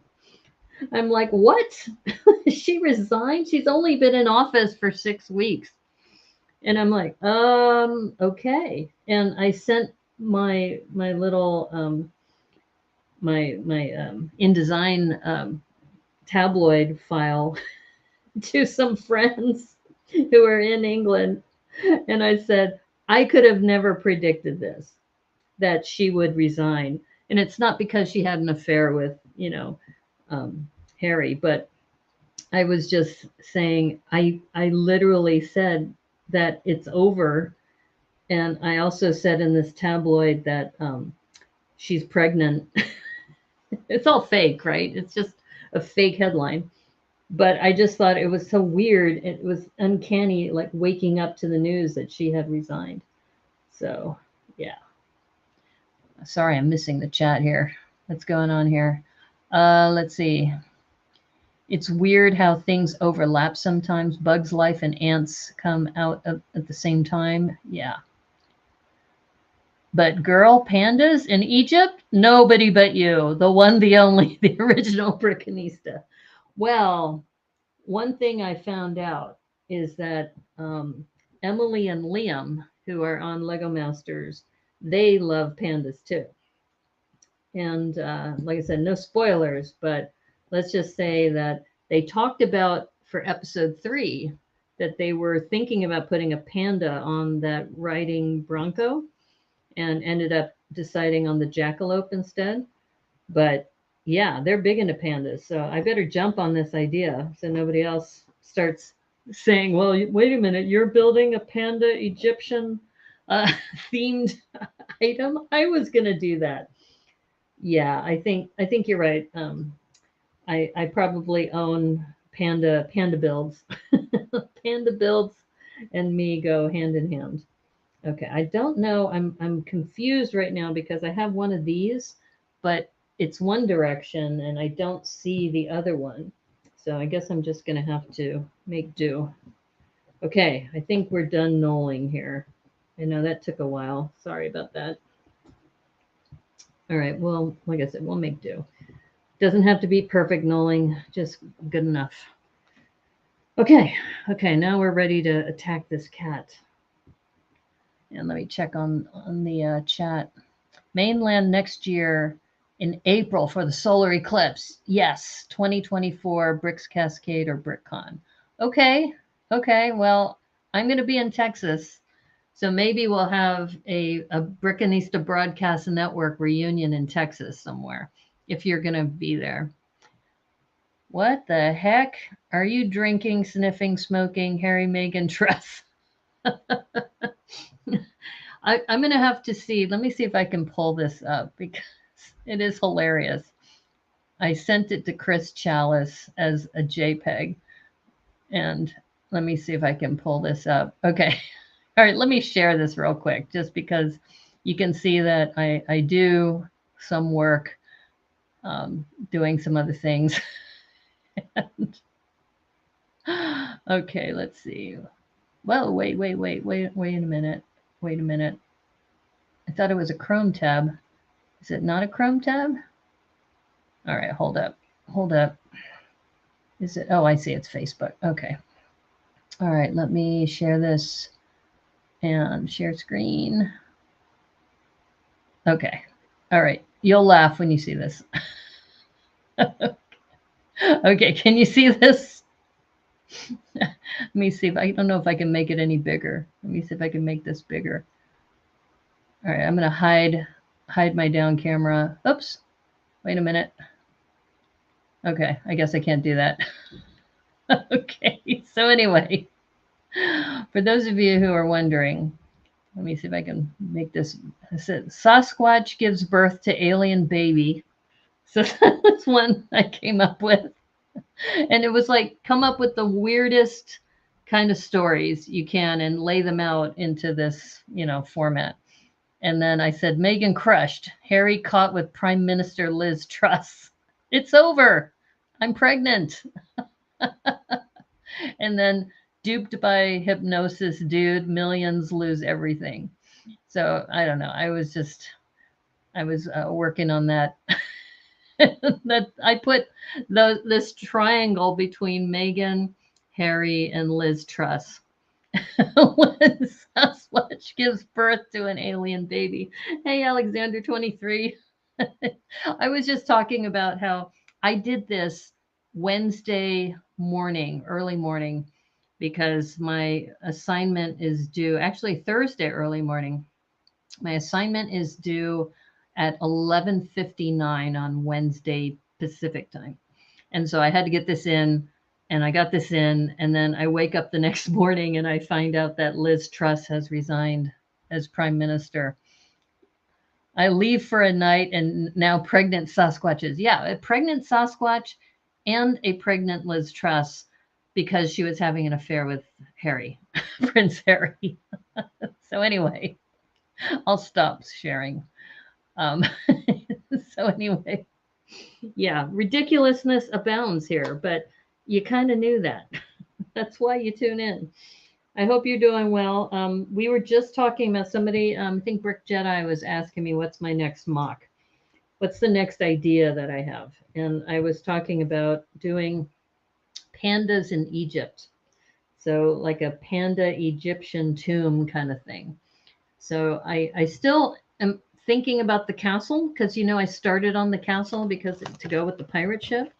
I'm like, what? She resigned? She's only been in office for 6 weeks. And I'm like, okay. And I sent my little my InDesign tabloid file to some friends who are in England, and I said, I could have never predicted this, that she would resign. And it's not because she had an affair with, Harry, but I was just saying, I literally said that it's over. And I also said in this tabloid that she's pregnant. It's all fake, right? It's just a fake headline. But I just thought it was so weird. It was uncanny, like waking up to the news that she had resigned. So, yeah. Sorry, I'm missing the chat here. What's going on here? Let's see. It's weird how things overlap sometimes. Bugs Life and ants come out at the same time. Yeah. But girl, pandas in Egypt? Nobody but you. The one, the only, the original Brickanista. Well, one thing I found out is that Emily and Liam, who are on Lego Masters, they love pandas too. And like I said, no spoilers, but let's just say that they talked about for episode 3 that they were thinking about putting a panda on that riding bronco and ended up deciding on the jackalope instead. But yeah, they're big into pandas. So I better jump on this idea so nobody else starts saying, well, wait a minute, you're building a panda Egyptian themed item? I was going to do that. Yeah, I think you're right. I probably own panda builds. Panda builds and me go hand in hand. Okay, I don't know. I'm confused right now because I have one of these, but it's one direction and I don't see the other one. So I guess I'm just gonna have to make do. Okay, I think we're done knolling here. I know that took a while. Sorry about that. All right, well, like I said, we'll make do. Doesn't have to be perfect knolling, just good enough. Okay, now we're ready to attack this cat. And let me check on the chat. Mainland next year in April for the solar eclipse. Yes, 2024 Bricks Cascade or BrickCon. Okay. Well, I'm going to be in Texas, so maybe we'll have a Brickanista Broadcast Network reunion in Texas somewhere if you're going to be there. What the heck? Are you drinking, sniffing, smoking, Harry, Meghan, Truss? I'm going to have to see. Let me see if I can pull this up because it is hilarious. I sent it to Chris Chalice as a JPEG. And let me see if I can pull this up. Okay. All right. Let me share this real quick just because you can see that I do some work doing some other things. And, okay. Let's see. Well, wait a minute. Wait a minute. I thought it was a Chrome tab. Is it not a Chrome tab? All right, hold up. Is it? Oh, I see. It's Facebook. Okay. All right, let me share this and share screen. Okay. All right. You'll laugh when you see this. Okay, can you see this? Let me see if I don't know if I can make it any bigger. Let me see if I can make this bigger. All right, I'm going to hide my down camera. Oops. Wait a minute. Okay, I guess I can't do that. Okay, so anyway, for those of you who are wondering, let me see if I can make this. It says, Sasquatch gives birth to alien baby. So that's one I came up with. And it was like, come up with the weirdest kind of stories you can and lay them out into this, format. And then I said, Megan crushed. Harry caught with Prime Minister Liz Truss. It's over. I'm pregnant. And then duped by hypnosis, dude, millions lose everything. So I don't know. I was working on that. That I put this triangle between Megan, Harry, and Liz Truss. When Sasquatch gives birth to an alien baby. Hey, Alexander 23. I was just talking about how I did this Wednesday morning, early morning, because my assignment is due, actually Thursday early morning. My assignment is due at 11:59 on Wednesday Pacific time. And so I had to get this in, and I got this in, and then I wake up the next morning and I find out that Liz Truss has resigned as prime minister. I leave for a night, and now pregnant Sasquatches. Yeah, a pregnant Sasquatch and a pregnant Liz Truss, because she was having an affair with Harry, Prince Harry. So anyway, I'll stop sharing. Um, so anyway, yeah, ridiculousness abounds here, but you kind of knew that. That's why you tune in. I hope you're doing well. We were just talking about somebody, I think Brick Jedi was asking me, what's my next mock? What's the next idea that I have? And I was talking about doing pandas in Egypt. So like a panda Egyptian tomb kind of thing. So I still am thinking about the castle, because I started on the castle because to go with the pirate ship.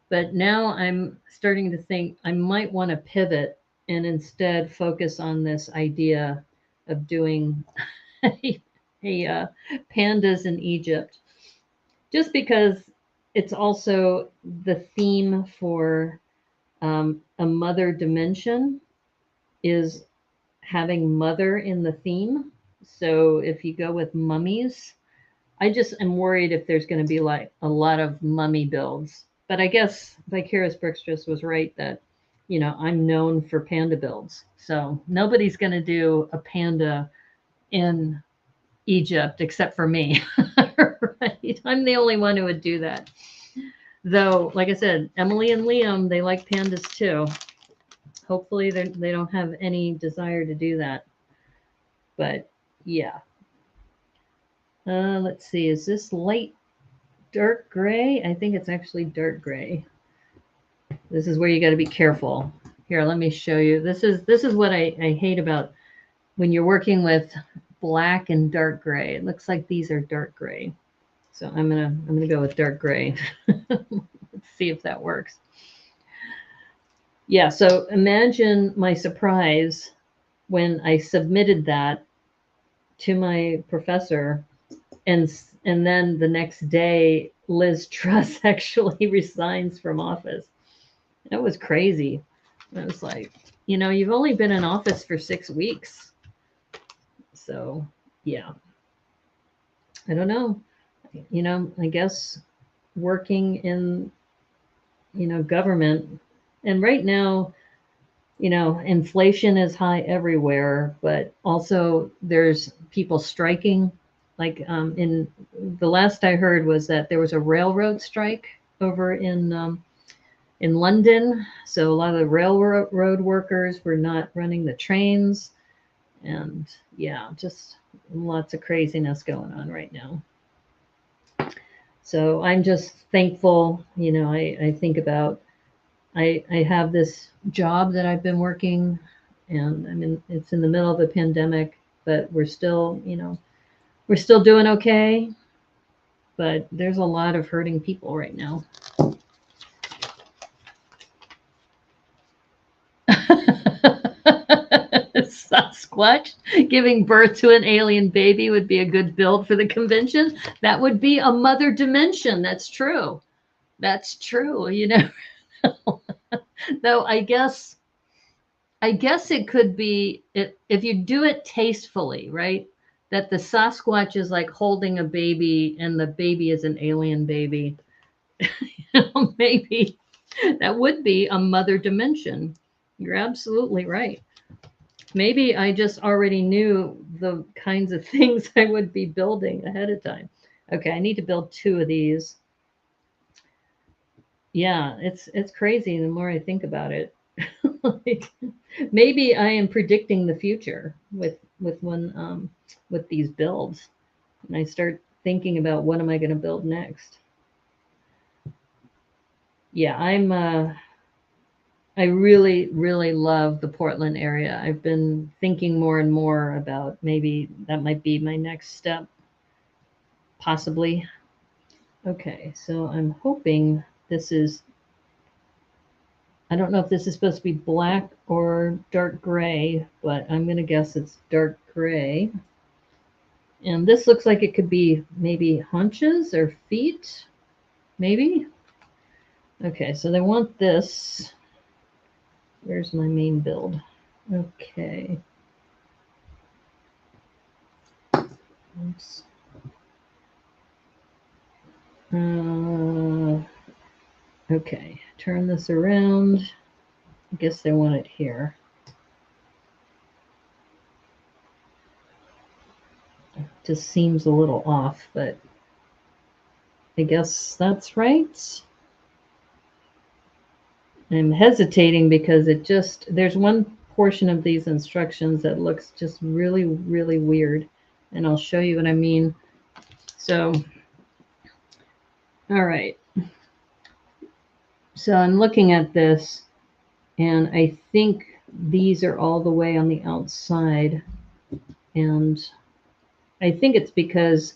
But now I'm starting to think I might want to pivot and instead focus on this idea of doing pandas in Egypt, just because it's also the theme for a mother dimension is having mother in the theme. So if you go with mummies, I just am worried if there's going to be like a lot of mummy builds. But I guess Vicarious Brickstress was right that, I'm known for panda builds. So nobody's going to do a panda in Egypt except for me. Right? I'm the only one who would do that. Though, like I said, Emily and Liam, they like pandas too. Hopefully they don't have any desire to do that. But yeah. Let's see. Is this light dark gray? I think it's actually dark gray. This is where you got to be careful. Here, let me show you. This is what I hate about when you're working with black and dark gray. It looks like these are dark gray. So I'm gonna go with dark gray. Let's see if that works. Yeah, so imagine my surprise when I submitted that to my professor, and then the next day Liz Truss actually resigns from office. That was crazy. I was like, you've only been in office for 6 weeks. So, yeah. I don't know. I guess working in, government, and right now, inflation is high everywhere, but also there's people striking. Like in the last I heard was that there was a railroad strike over in London. So a lot of the railroad workers were not running the trains. And yeah, just lots of craziness going on right now. So I'm just thankful. I think about, I have this job that I've been working, and it's in the middle of a pandemic, but we're still doing okay. But there's a lot of hurting people right now. Sasquatch giving birth to an alien baby would be a good build for the convention. That would be a mother dimension. That's true. That's true. Though I guess it could be, if you do it tastefully, right? That the Sasquatch is like holding a baby and the baby is an alien baby. Maybe That would be a mother dimension. You're absolutely right. Maybe I just already knew the kinds of things I would be building ahead of time. Okay, I need to build 2 of these. Yeah, it's crazy the more I think about it. Like, maybe I am predicting the future with these builds, and I start thinking about what am I going to build next. Yeah, I really, really love the Portland area. I've been thinking more and more about maybe that might be my next step, possibly. Okay, so I'm hoping this is, I don't know if this is supposed to be black or dark gray, but I'm going to guess it's dark gray. And this looks like it could be maybe haunches or feet, maybe. Okay, so they want this. Where's my main build? Okay. Oops. Okay, turn this around. I guess they want it here. Just seems a little off, but I guess that's right. I'm hesitating because there's one portion of these instructions that looks just really, really weird. And I'll show you what I mean. So, all right. So I'm looking at this, and I think these are all the way on the outside. And I think it's because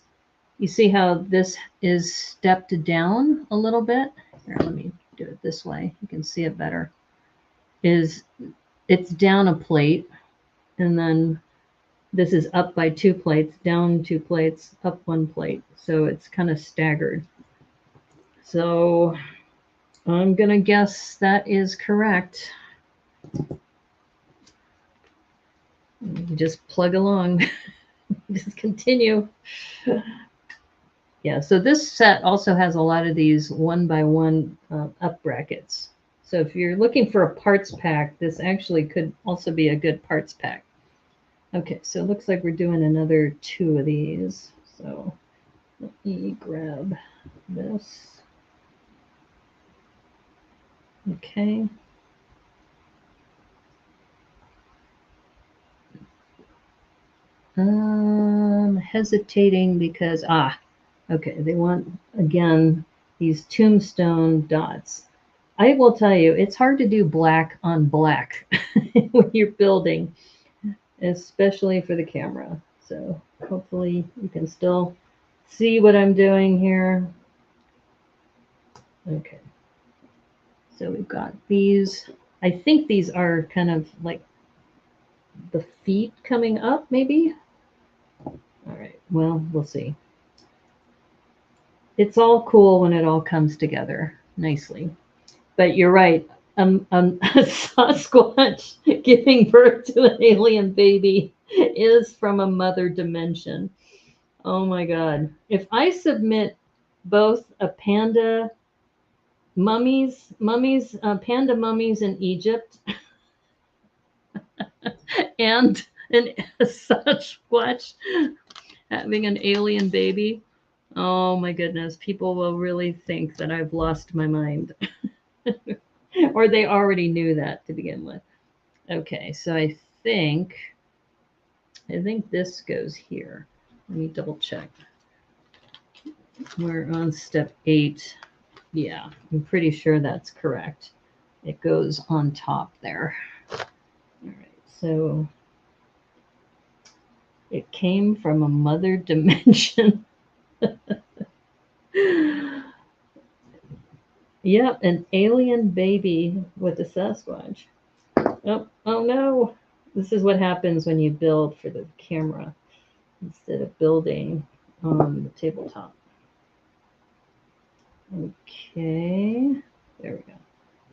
you see how this is stepped down a little bit? Here, let me do it this way. You can see it better. It's down a plate, and then this is up by 2 plates, down 2 plates, up 1 plate. So it's kind of staggered. So I'm going to guess that is correct. Just plug along. Just continue. Yeah, so this set also has a lot of these 1x1 up brackets. So if you're looking for a parts pack, this actually could also be a good parts pack. Okay, so it looks like we're doing another 2 of these. So let me grab this. Okay. Hesitating because, okay, they want, again, these tombstone dots. I will tell you, it's hard to do black on black when you're building, especially for the camera. So hopefully you can still see what I'm doing here. Okay. So we've got these. I think these are kind of like the feet coming up, maybe. All right, well, we'll see. It's all cool when it all comes together nicely. But you're right. A Sasquatch giving birth to an alien baby is from a mother dimension. Oh my God. If I submit both a panda panda mummies in Egypt and a Sasquatch having an alien baby, oh my goodness, people will really think that I've lost my mind. Or they already knew that to begin with. Okay, so I think this goes here. Let me double check. We're on step 8. Yeah, I'm pretty sure that's correct. It goes on top there. All right, so it came from a mother dimension. Yep, an alien baby with a Sasquatch. Oh no. This is what happens when you build for the camera instead of building on the tabletop. Okay, there we go.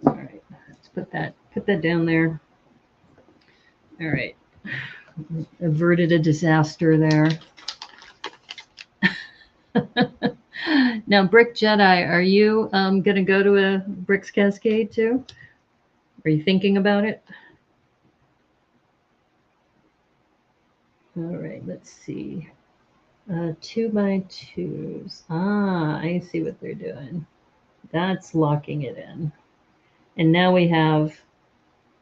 All right, let's put that down there. All right, averted a disaster there. Now, Brick Jedi, are you going to go to a Bricks Cascade too? Are you thinking about it? All right, let's see. 2x2s. Ah, I see what they're doing. That's locking it in. And now we have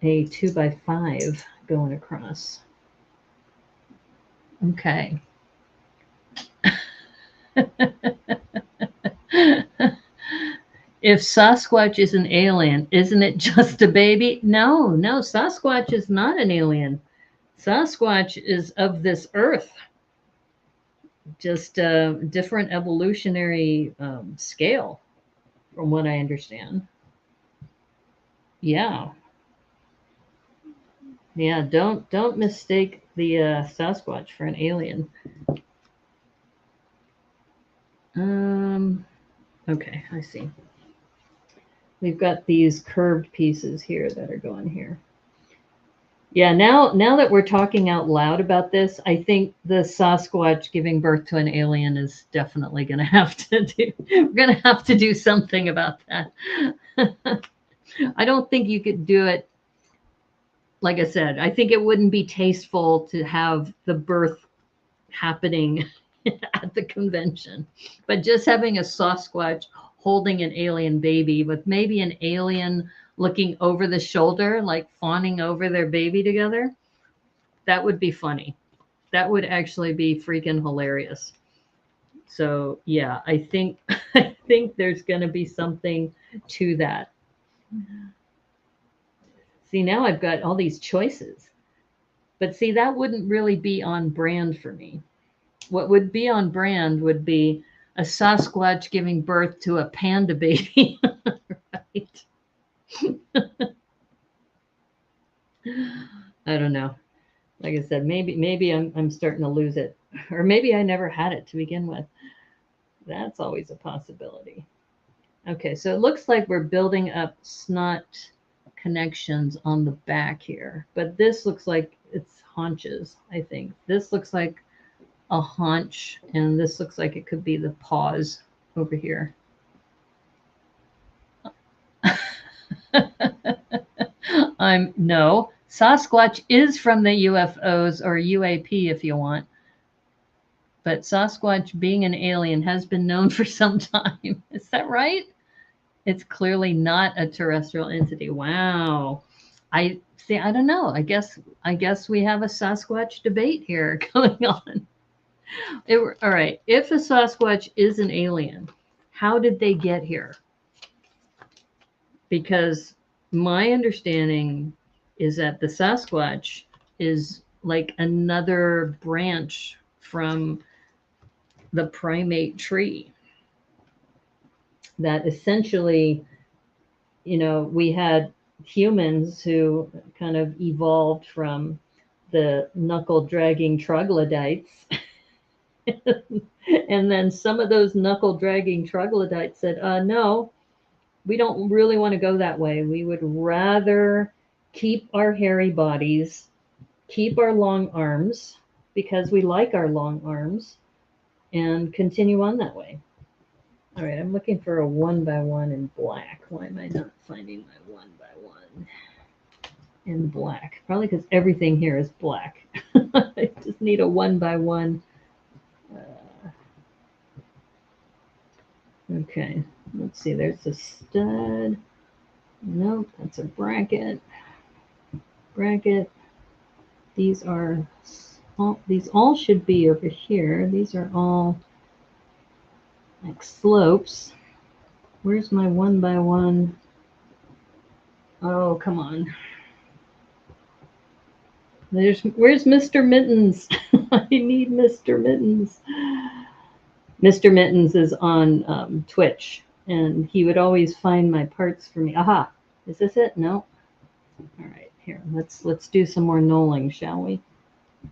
a 2x5 going across. Okay. If Sasquatch is an alien, isn't it just a baby? No, no, Sasquatch is not an alien. Sasquatch is of this earth, just a different evolutionary scale, from what I understand. Yeah, yeah. Don't mistake the Sasquatch for an alien. Okay, I see. We've got these curved pieces here that are going here. Yeah, now that we're talking out loud about this, I think the Sasquatch giving birth to an alien is definitely going to have to do. We're going to have to do something about that. I don't think you could do it. Like I said, I think it wouldn't be tasteful to have the birth happening at the convention, but just having a Sasquatch holding an alien baby with maybe an alien looking over the shoulder, like fawning over their baby together, that would be funny. That would actually be freaking hilarious. So yeah, I think I think there's going to be something to that. See, now I've got all these choices. But see, that wouldn't really be on brand for me. What would be on brand would be a Sasquatch giving birth to a panda baby. Right? I don't know. Like I said, maybe I'm starting to lose it, or maybe I never had it to begin with. That's always a possibility. Okay, so it looks like we're building up snot connections on the back here, but this looks like it's haunches. I think this looks like a haunch, and this looks like it could be the paws over here. No. Sasquatch is from the UFOs or UAP if you want. But Sasquatch being an alien has been known for some time. Is that right? It's clearly not a terrestrial entity. Wow. I see, I don't know. I guess we have a Sasquatch debate here going on. All right. If a Sasquatch is an alien, how did they get here? Because my understanding is that the Sasquatch is like another branch from the primate tree that essentially, we had humans who kind of evolved from the knuckle dragging troglodytes. And then some of those knuckle dragging troglodytes said, no, we don't really want to go that way. We would rather keep our hairy bodies, keep our long arms, because we like our long arms, and continue on that way. All right, I'm looking for a 1x1 in black. Why am I not finding my 1x1 in black? Probably because everything here is black. I just need a 1x1. Okay, let's see. There's a stud. Nope, that's a bracket. Bracket. These all should be over here. These are all like slopes. Where's my 1x1? Oh, come on. Where's Mr. Mittens? I need Mr. Mittens. Mr. Mittens is on Twitch, and he would always find my parts for me. Aha! Is this it? No. All right, here. Let's do some more knolling, shall we?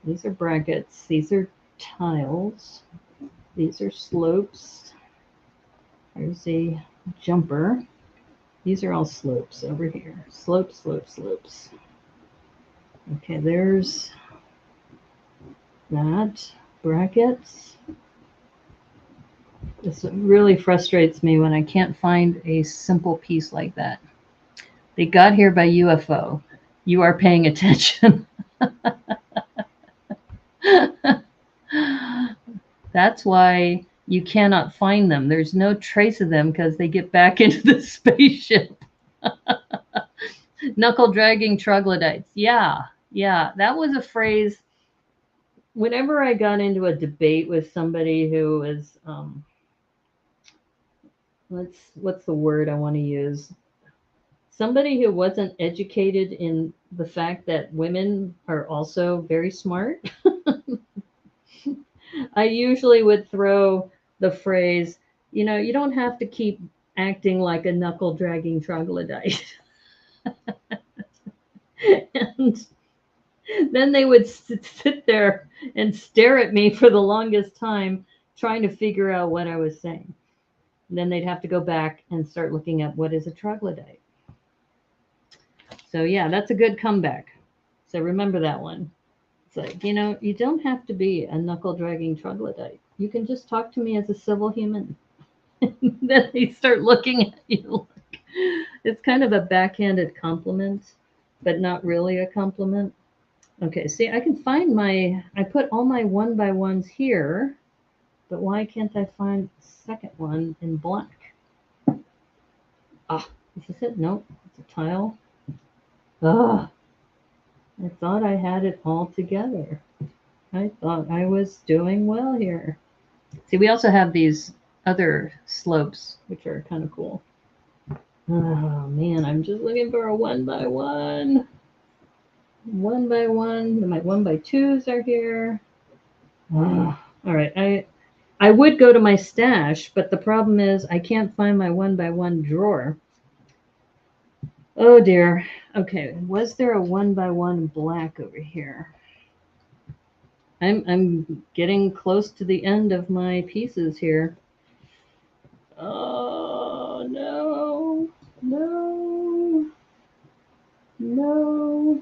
These are brackets. These are tiles. These are slopes. There's a jumper. These are all slopes over here. Slopes, slopes, slopes. Okay, there's that. Brackets. This really frustrates me when I can't find a simple piece like that. They got here by UFO. You are paying attention. That's why you cannot find them. There's no trace of them because they get back into the spaceship. Knuckle dragging troglodytes. Yeah, yeah. That was a phrase. Whenever I got into a debate with somebody who was, what's the word I want to use? Somebody who wasn't educated in the fact that women are also very smart. I usually would throw the phrase, you don't have to keep acting like a knuckle dragging troglodyte. And then they would sit there and stare at me for the longest time, trying to figure out what I was saying. And then they'd have to go back and start looking at what is a troglodyte. So, yeah, that's a good comeback. So remember that one. It's like, you don't have to be a knuckle dragging troglodyte. You can just talk to me as a civil human. Then they start looking at you like it's kind of a backhanded compliment, but not really a compliment. Okay, see, I can find I put all my 1x1s here, but why can't I find the second one in black? Ah, is this it? Nope, it's a tile. Ah, I thought I had it all together. I thought I was doing well here. See, we also have these other slopes, which are kind of cool. Oh man, I'm just looking for a 1x1. 1x1. My 1x2s are here. Oh, all right, I would go to my stash, but the problem is I can't find my 1x1 drawer. Oh dear. Okay, was there a 1x1 black over here? I'm getting close to the end of my pieces here. Oh no, no, no.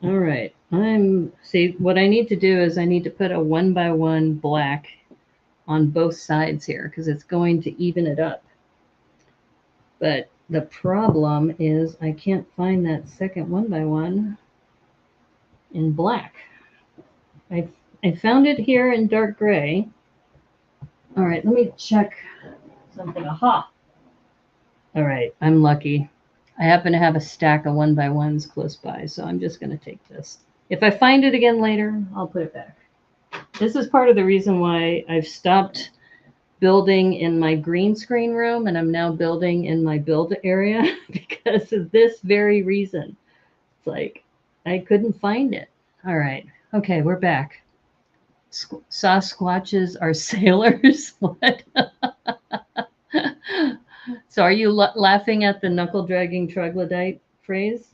All right. See, what I need to do is I need to put a 1x1 black on both sides here because it's going to even it up. But the problem is I can't find that second 1x1 in black. I found it here in dark gray. All right, let me check something. Aha. All right, I'm lucky. I happen to have a stack of 1x1s close by, so I'm just going to take this. If I find it again later, I'll put it back. This is part of the reason why I've stopped building in my green screen room and I'm now building in my build area because of this very reason. It's like I couldn't find it. All right. Okay, we're back. Sasquatches are sailors. What? So are you laughing at the knuckle dragging troglodyte phrase?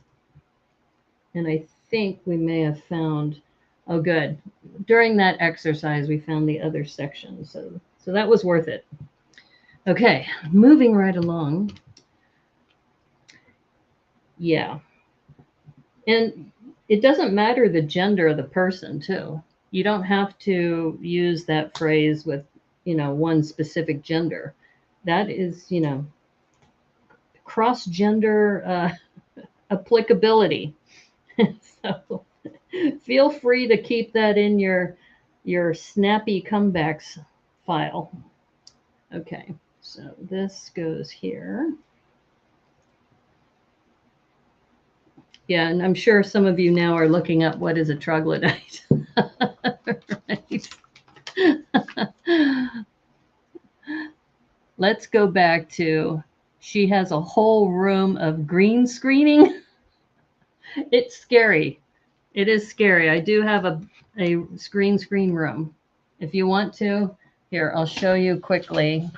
And I think we may have found, oh good, during that exercise we found the other section. So that was worth it. Okay, moving right along. Yeah. And it doesn't matter the gender of the person too. You don't have to use that phrase with, one specific gender. That is, cross-gender applicability. So feel free to keep that in your snappy comebacks file. Okay, so this goes here. Yeah, and I'm sure some of you now are looking up what is a troglodyte. Right. Let's go back to, she has a whole room of green screening. It's scary. It is scary. I do have a screen room. If you want to, here, I'll show you quickly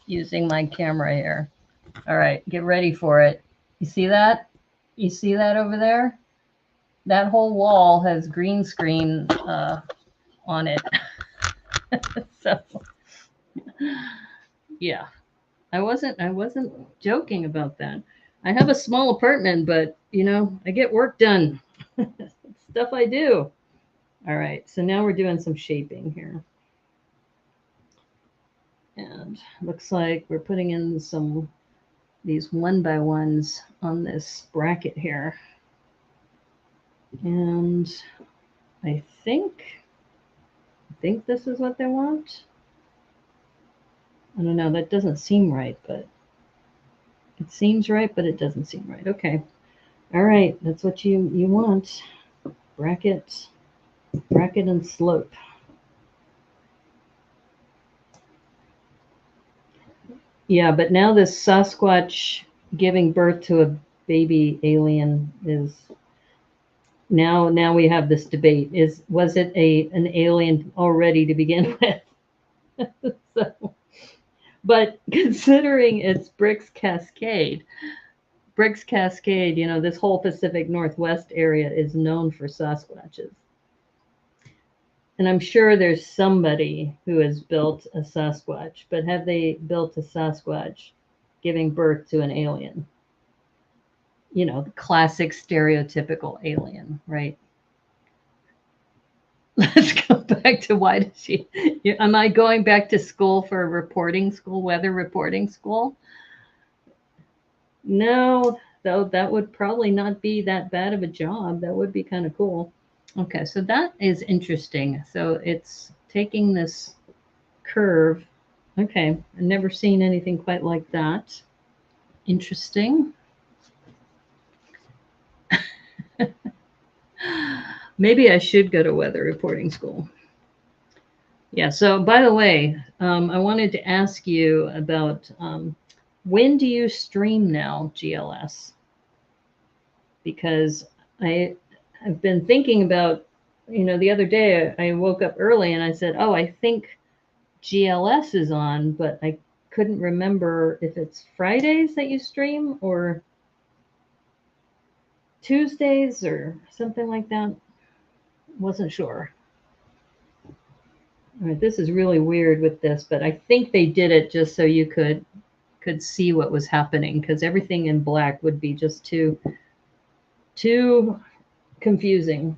using my camera here. All right, get ready for it. You see that? You see that over there? That whole wall has green screen on it. So, yeah, I wasn't joking about that. I have a small apartment, but I get work done. Stuff I do. All right, so now we're doing some shaping here. And looks like we're putting in these 1x1s on this bracket here. And I think this is what they want. I don't know, that doesn't seem right, but it seems right, but it doesn't seem right. Okay. All right, that's what you want. Bracket and slope. Yeah, but now this Sasquatch giving birth to a baby alien is now we have this debate. Was it an alien already to begin with? So, but considering it's Bricks Cascade, this whole Pacific Northwest area is known for Sasquatches. And I'm sure there's somebody who has built a Sasquatch, but have they built a Sasquatch giving birth to an alien? The classic stereotypical alien, right? Let's go back to why did she? Am I going back to school for weather reporting school? No, though that would probably not be that bad of a job. That would be kind of cool. Okay, so that is interesting. So it's taking this curve. Okay, I've never seen anything quite like that. Interesting. Maybe I should go to weather reporting school. Yeah, so by the way, I wanted to ask you about when do you stream now, GLS? Because I've been thinking about, the other day I woke up early and I said, oh, I think GLS is on, but I couldn't remember if it's Fridays that you stream or Tuesdays or something like that. Wasn't sure. All right, this is really weird with this, but I think they did it just so you could see what was happening, because everything in black would be just too confusing.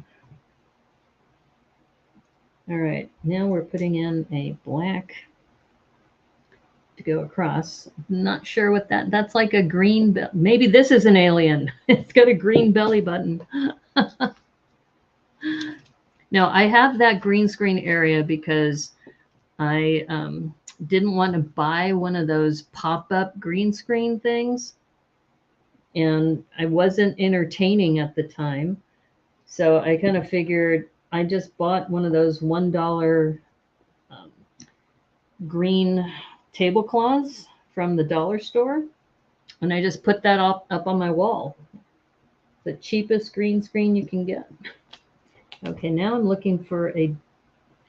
All right, now we're putting in a black to go across. Not sure what that's like a green, maybe this is an alien. It's got a green belly button. Now I have that green screen area because I didn't want to buy one of those pop-up green screen things, and I wasn't entertaining at the time. So I kind of figured I just bought one of those $1 green tablecloths from the dollar store, and I just put that up on my wall. The cheapest green screen you can get. Okay, now I'm looking for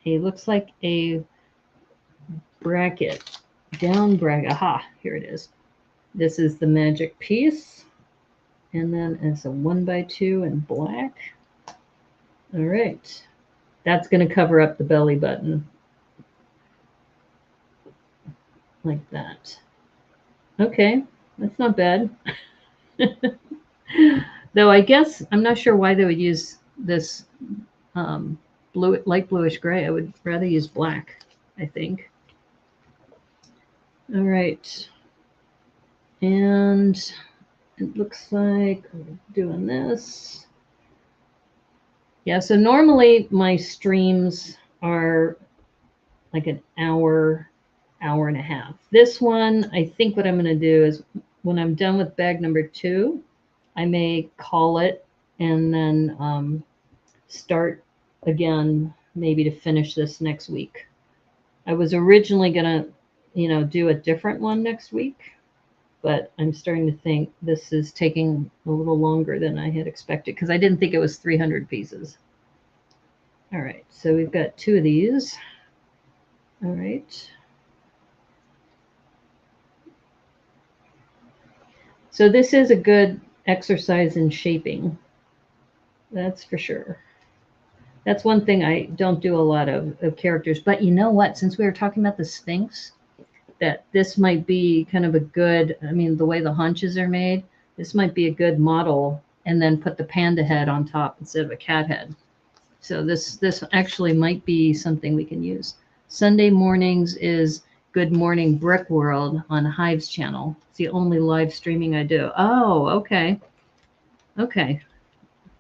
looks like a bracket, down bracket. Aha, here it is. This is the magic piece, and then it's a 1x2 in black. All right, that's going to cover up the belly button like that. Okay, that's not bad. Though I guess I'm not sure why they would use this light bluish gray. I would rather use black, I think. All right, and it looks like I'm doing this. Yeah, so normally my streams are like an hour and a half. This one, I think what I'm going to do is when I'm done with bag number 2, I may call it and then start again, maybe to finish this next week. I was originally going to, do a different one next week, but I'm starting to think this is taking a little longer than I had expected because I didn't think it was 300 pieces. All right, so we've got 2 of these. All right. So this is a good exercise in shaping. That's for sure. That's one thing I don't do a lot of characters. But you know what? Since we were talking about the Sphinx, that this might be kind of a good, the way the haunches are made, this might be a good model, and then put the panda head on top instead of a cat head. So this actually might be something we can use. Sunday mornings is Good Morning Brick World on Hive's channel. It's the only live streaming I do. Oh, okay. Okay.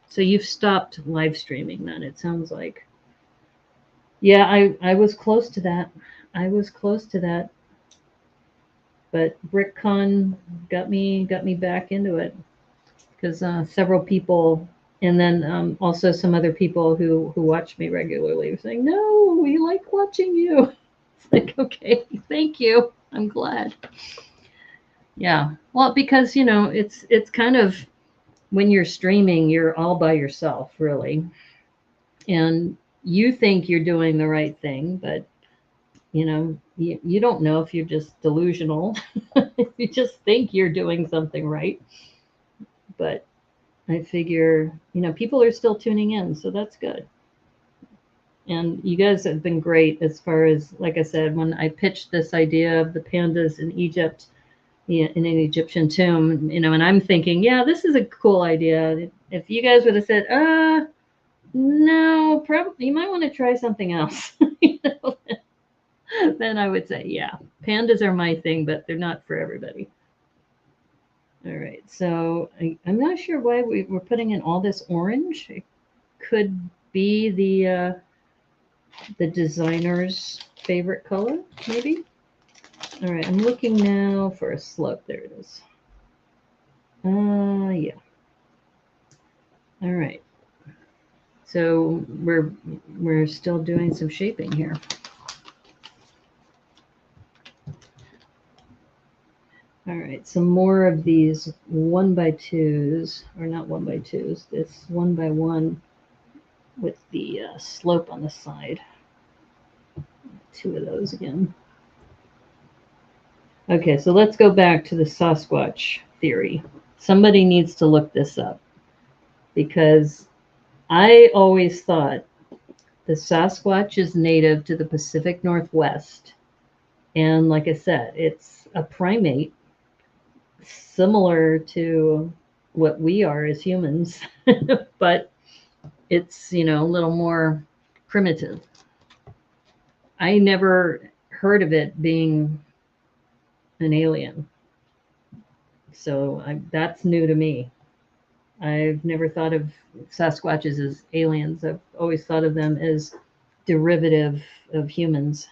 So you've stopped live streaming then, it sounds like. Yeah, I was close to that. I was close to that. But BrickCon got me back into it because several people, and then also some other people who watch me regularly were saying, "No, we like watching you." It's like, okay, thank you. I'm glad. Yeah. Well, because it's kind of when you're streaming, you're all by yourself, really, and you think you're doing the right thing, but you don't know if you're just delusional. You just think you're doing something right. But I figure, people are still tuning in, so that's good. And you guys have been great as far as, like I said, when I pitched this idea of the pandas in Egypt, in an Egyptian tomb, and I'm thinking, yeah, this is a cool idea. If you guys would have said, no, probably you might want to try something else, then I would say, yeah, pandas are my thing, but they're not for everybody. All right, so I'm not sure why we're putting in all this orange. It could be the designer's favorite color, maybe. All right, I'm looking now for a slope. There it is. Yeah. All right. So we're still doing some shaping here. All right, some more of these 1x2s, or not 1x2s, this 1x1 with the slope on the side. 2 of those again. Okay, so let's go back to the Sasquatch theory. Somebody needs to look this up because I always thought the Sasquatch is native to the Pacific Northwest. And like I said, it's a primate similar to what we are as humans, but it's, a little more primitive. I never heard of it being an alien. So that's new to me. I've never thought of Sasquatches as aliens. I've always thought of them as derivative of humans.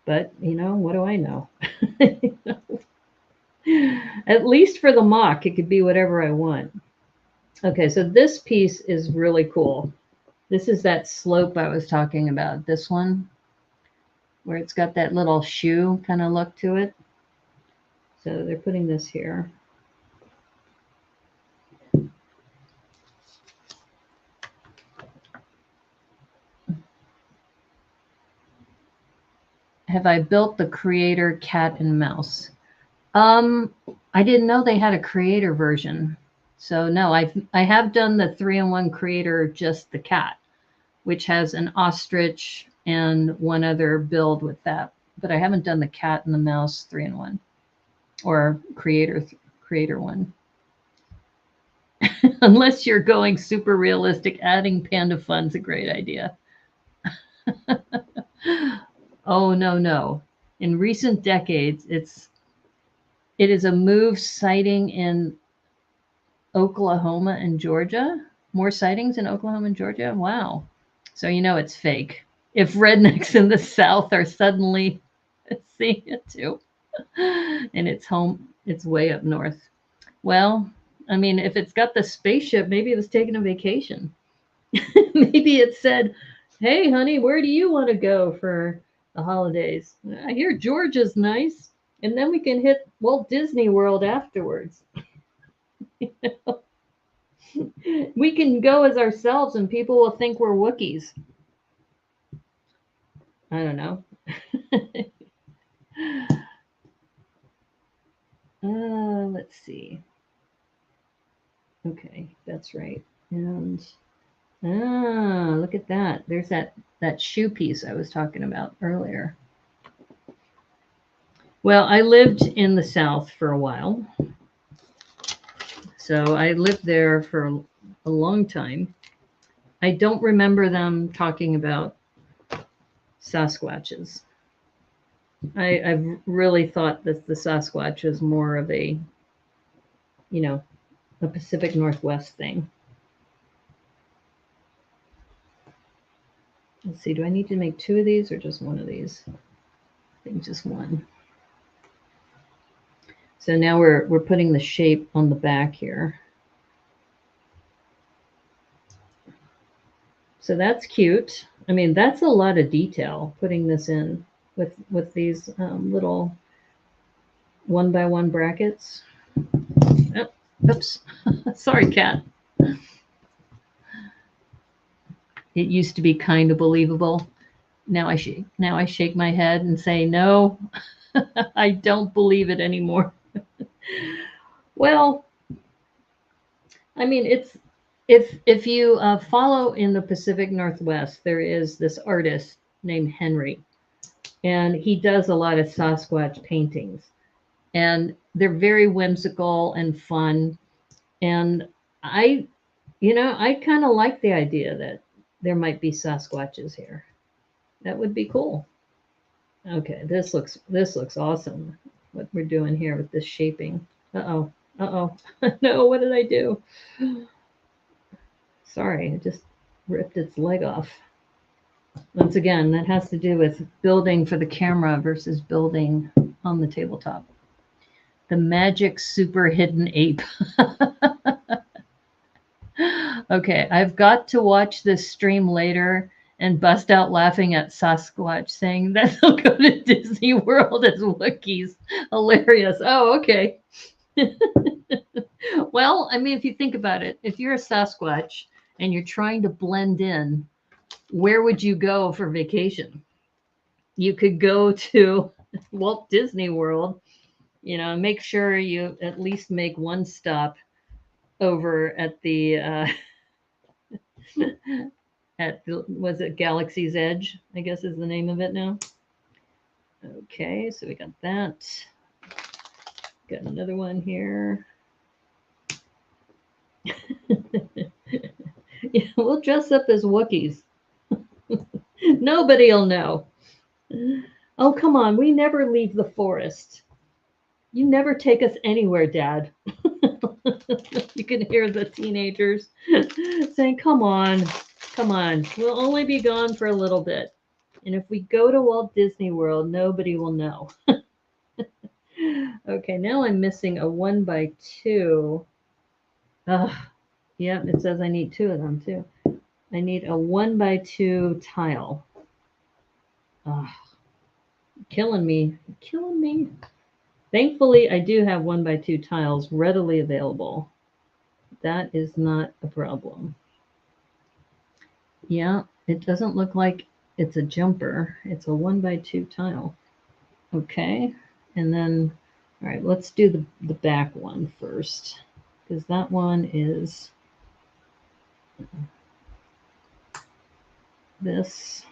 But, what do I know? At least for the mock, it could be whatever I want. Okay, so this piece is really cool. This is that slope I was talking about, this one, where it's got that little shoe kind of look to it. So they're putting this here. Have I built the creator cat and mouse? I didn't know they had a creator version. So no, I have done the 3-in-1 creator, just the cat, which has an ostrich and one other build with that. But I haven't done the cat and the mouse 3-in-1 or creator one. Unless you're going super realistic, adding panda fun's a great idea. Oh no. In recent decades, it is a move sighting in Oklahoma and Georgia. More sightings in Oklahoma and Georgia? Wow. So it's fake. If rednecks in the South are suddenly seeing it too. And it's way up north. Well, I mean, if it's got the spaceship, maybe it was taking a vacation. Maybe it said, hey, honey, where do you want to go for the holidays? I hear Georgia's nice. And then we can hit Walt Disney World afterwards. We can go as ourselves and people will think we're Wookiees. I don't know. Let's see. Okay, that's right. And look at that. There's that shoe piece I was talking about earlier. Well, I lived in the South for a while. So I lived there for a long time. I don't remember them talking about Sasquatches. I've really thought that the Sasquatch is more of a, you know, a Pacific Northwest thing. Let's see, do I need to make 2 of these or just 1 of these? I think just 1. So now we're putting the shape on the back here. So that's cute. I mean, that's a lot of detail putting this in with these little 1x1 brackets. Oh, oops, sorry, cat. It used to be kind of believable. Now I shake my head and say no. I don't believe it anymore. Well, I mean, it's if you follow in the Pacific Northwest, there is this artist named Henry, and he does a lot of Sasquatch paintings, and they're very whimsical and fun. And I kind of like the idea that there might be Sasquatches here. That would be cool. Okay, this looks awesome. What we're doing here with this shaping. Uh-oh. Uh-oh. No, what did I do? Sorry, I just ripped its leg off. Once again, that has to do with building for the camera versus building on the tabletop. The magic super hidden ape. Okay, I've got to watch this stream later and bust out laughing at Sasquatch saying that they'll go to Disney World as Wookiees. Hilarious. Oh, okay. Well, I mean, if you think about it, if you're a Sasquatch and you're trying to blend in, where would you go for vacation? You could go to Walt Disney World, make sure you at least make one stop over at the was it Galaxy's Edge, I guess is the name of it now. Okay, so we got that. Got another one here. Yeah, we'll dress up as Wookiees. Nobody'll know. Oh, come on. We never leave the forest. You never take us anywhere, Dad. You can hear the teenagers saying, come on. We'll only be gone for a little bit. And if we go to Walt Disney World, nobody will know. Okay, now I'm missing a 1x2. Yeah, it says I need 2 of them too. I need a 1x2 tile. Killing me. Thankfully, I do have 1x2 tiles readily available. That is not a problem. Yeah, it doesn't look like it's a jumper. It's a 1x2 tile. Okay, and then, all right, let's do the back one first, because that one is this.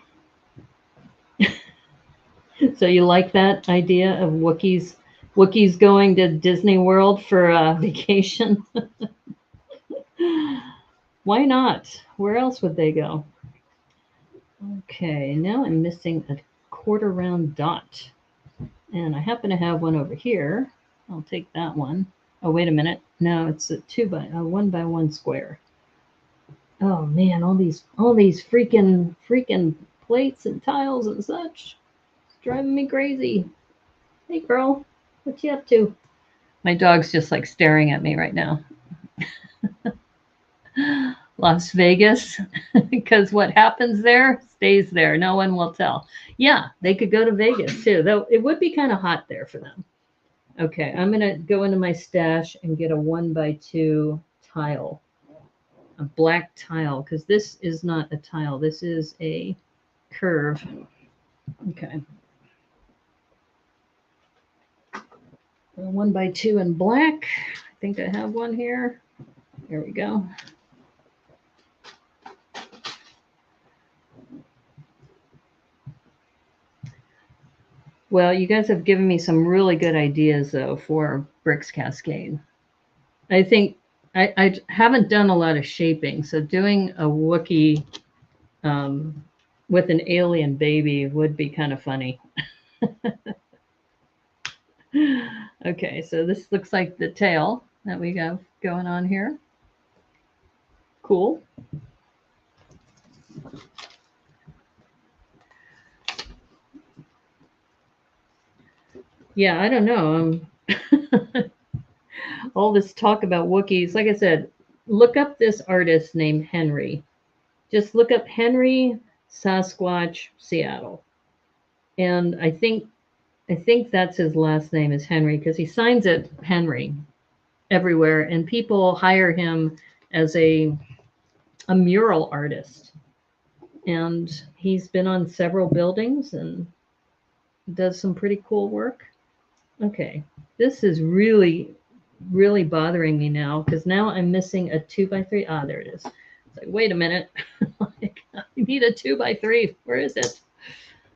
So you like that idea of Wookiees going to Disney World for a vacation? Why not? Where else would they go? Okay, now I'm missing a 1/4 round dot. And I happen to have one over here. I'll take that one. Oh, wait a minute. No, it's a 1x1 square. Oh man, all these freaking plates and tiles and such. It's driving me crazy. Hey girl, what you up to? My dog's just like staring at me right now. Las Vegas, because what happens there stays there. No one will tell. Yeah, they could go to Vegas too, though it would be kind of hot there for them. Okay, I'm going to go into my stash and get a 1x2 tile, a black tile, because this is not a tile. This is a curve. Okay. 1x2 in black. I think I have one here. There we go. Well, you guys have given me some really good ideas, though, for Bricks Cascade. I think I haven't done a lot of shaping, so doing a Wookiee with an alien baby would be kind of funny. Okay, so this looks like the tail that we have going on here. Cool. Yeah, I don't know. All this talk about Wookiees, like I said, look up this artist named Henry. Just look up Henry Sasquatch Seattle. And I think that's his last name is Henry because he signs it Henry everywhere and people hire him as a mural artist. And he's been on several buildings and does some pretty cool work. Okay, this is really, really bothering me now because now I'm missing a 2x3. Ah, there it is. It's like, wait a minute. I need a 2x3. Where is it?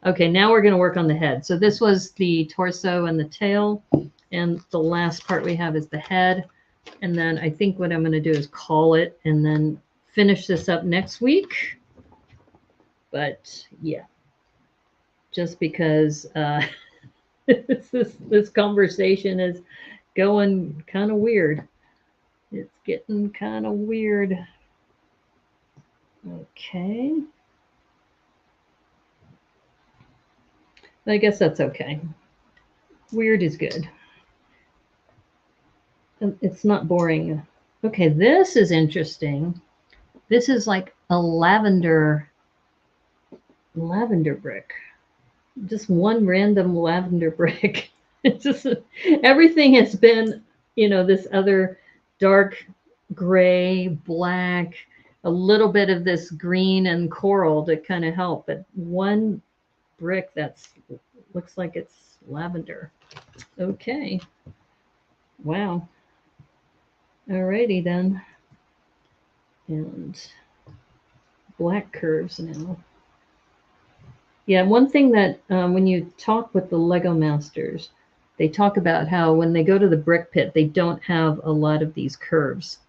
Okay, now we're going to work on the head. So this was the torso and the tail. And the last part we have is the head. And then I think what I'm going to do is call it and then finish this up next week. But yeah, just because this conversation is going kind of weird. It's getting kind of weird. Okay. I guess that's okay. Weird is good. It's not boring. Okay, this is interesting. This is like a lavender brick. Just one random lavender brick. It's just everything has been, this other dark gray, black, a little bit of this green and coral to kind of help, but one brick that's looks like it's lavender. Okay. Wow. Alrighty then. And black curves now. Yeah, one thing that when you talk with the Lego masters, they talk about how when they go to the brick pit, they don't have a lot of these curves.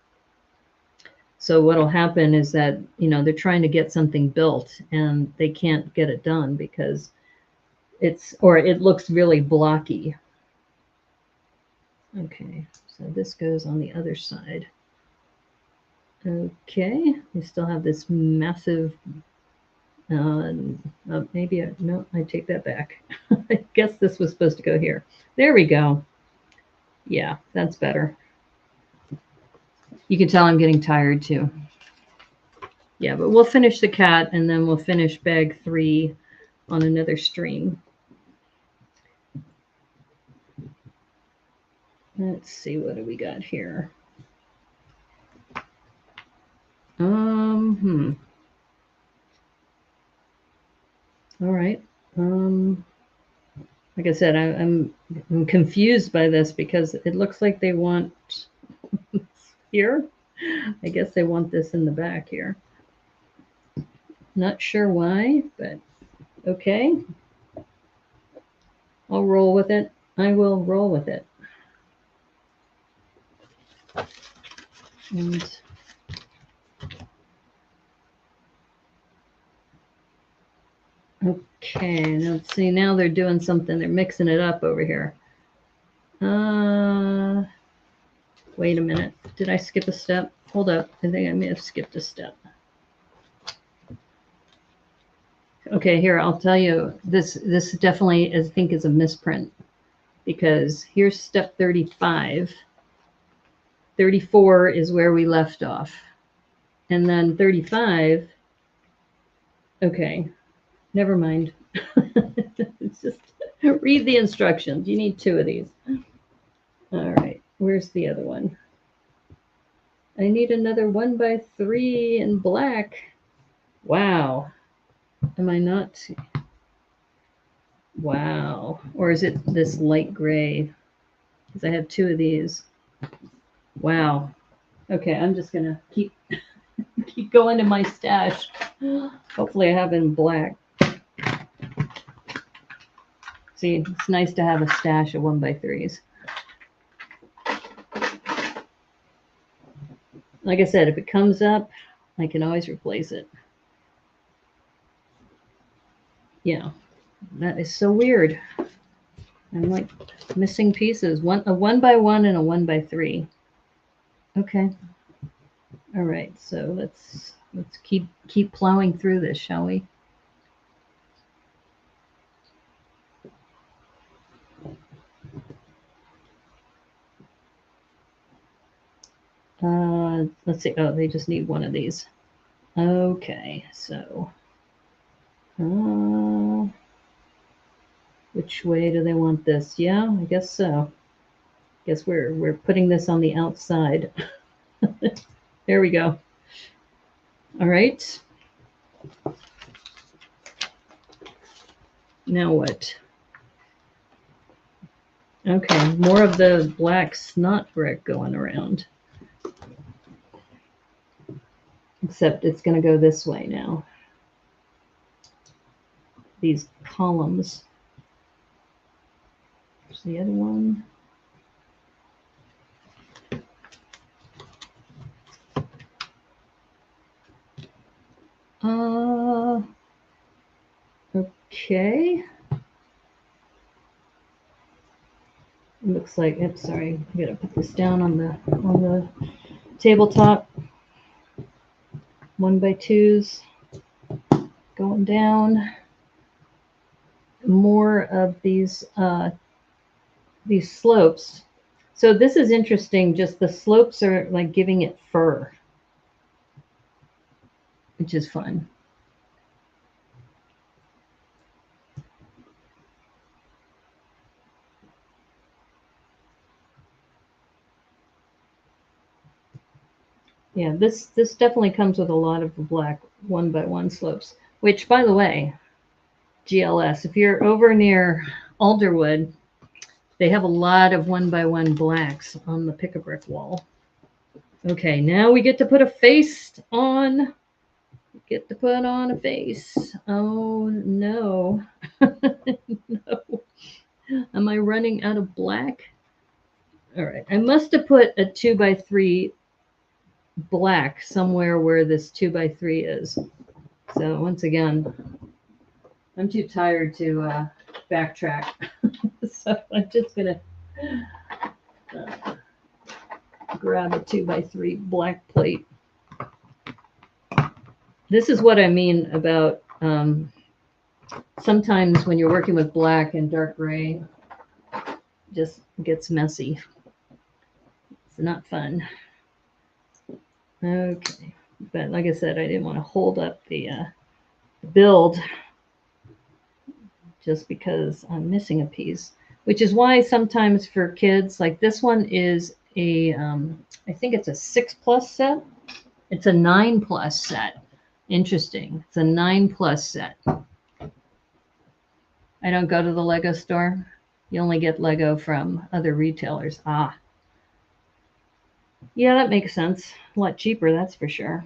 So what'll happen is that, they're trying to get something built and they can't get it done because it looks really blocky. Okay, so this goes on the other side. Okay, we still have this massive, maybe, no, I take that back. I guess this was supposed to go here. There we go. Yeah, that's better. You can tell I'm getting tired too. Yeah, but we'll finish the cat and then we'll finish bag 3 on another stream. Let's see, what do we got here? All right. Like I said, I'm confused by this because it looks like they want here. I guess they want this in the back here. Not sure why, but okay. I'll roll with it. I will roll with it. And okay, let's see. Now they're doing something. They're mixing it up over here. Wait a minute. Did I skip a step? Hold up. I think I may have skipped a step. Okay, here, I'll tell you. This definitely, I think, is a misprint because here's step 35. 34 is where we left off. And then 35, okay, never mind. It's just read the instructions. You need 2 of these. All right, where's the other one? I need another 1x3 in black. Wow. Am I not? Wow. Or is it this light gray? Because I have 2 of these. Wow. Okay, I'm just going to keep going to my stash. Hopefully I have it in black. See, it's nice to have a stash of 1x3s. Like I said, if it comes up, I can always replace it. Yeah, that is so weird. I'm like missing pieces. A 1x1 and a 1x3. Okay. All right. So let's keep plowing through this, shall we? Let's see. Oh, they just need one of these. Okay. So, which way do they want this? Yeah, I guess so. Guess we're putting this on the outside. There we go. All right. Now what? Okay, more of the black snot brick going around. Except it's going to go this way now. These columns. There's the other one. Okay. It looks like, oops, sorry, I gotta put this down on the tabletop. 1x2s going down. More of these slopes. So this is interesting. Just the slopes are like giving it fur, which is fun. Yeah, this definitely comes with a lot of the black 1x1 slopes, which, by the way, GLS, if you're over near Alderwood, they have a lot of 1x1 blacks on the pick-a-brick wall. Okay, now we get to put a face on. Get to put on a face. Oh, no. No. Am I running out of black? All right, I must have put a 2x3 black somewhere where this 2x3 is. So once again, I'm too tired to backtrack. So I'm just going to grab a 2x3 black plate. This is what I mean about sometimes when you're working with black and dark gray, it just gets messy. It's not fun. Okay, but like I said, I didn't want to hold up the build just because I'm missing a piece, which is why sometimes for kids, like this one is a, I think it's a 6+ set. It's a 9+ set. Interesting. It's a 9+ set. I don't go to the Lego store. You only get Lego from other retailers. Ah. Yeah, that makes sense. A lot cheaper, that's for sure.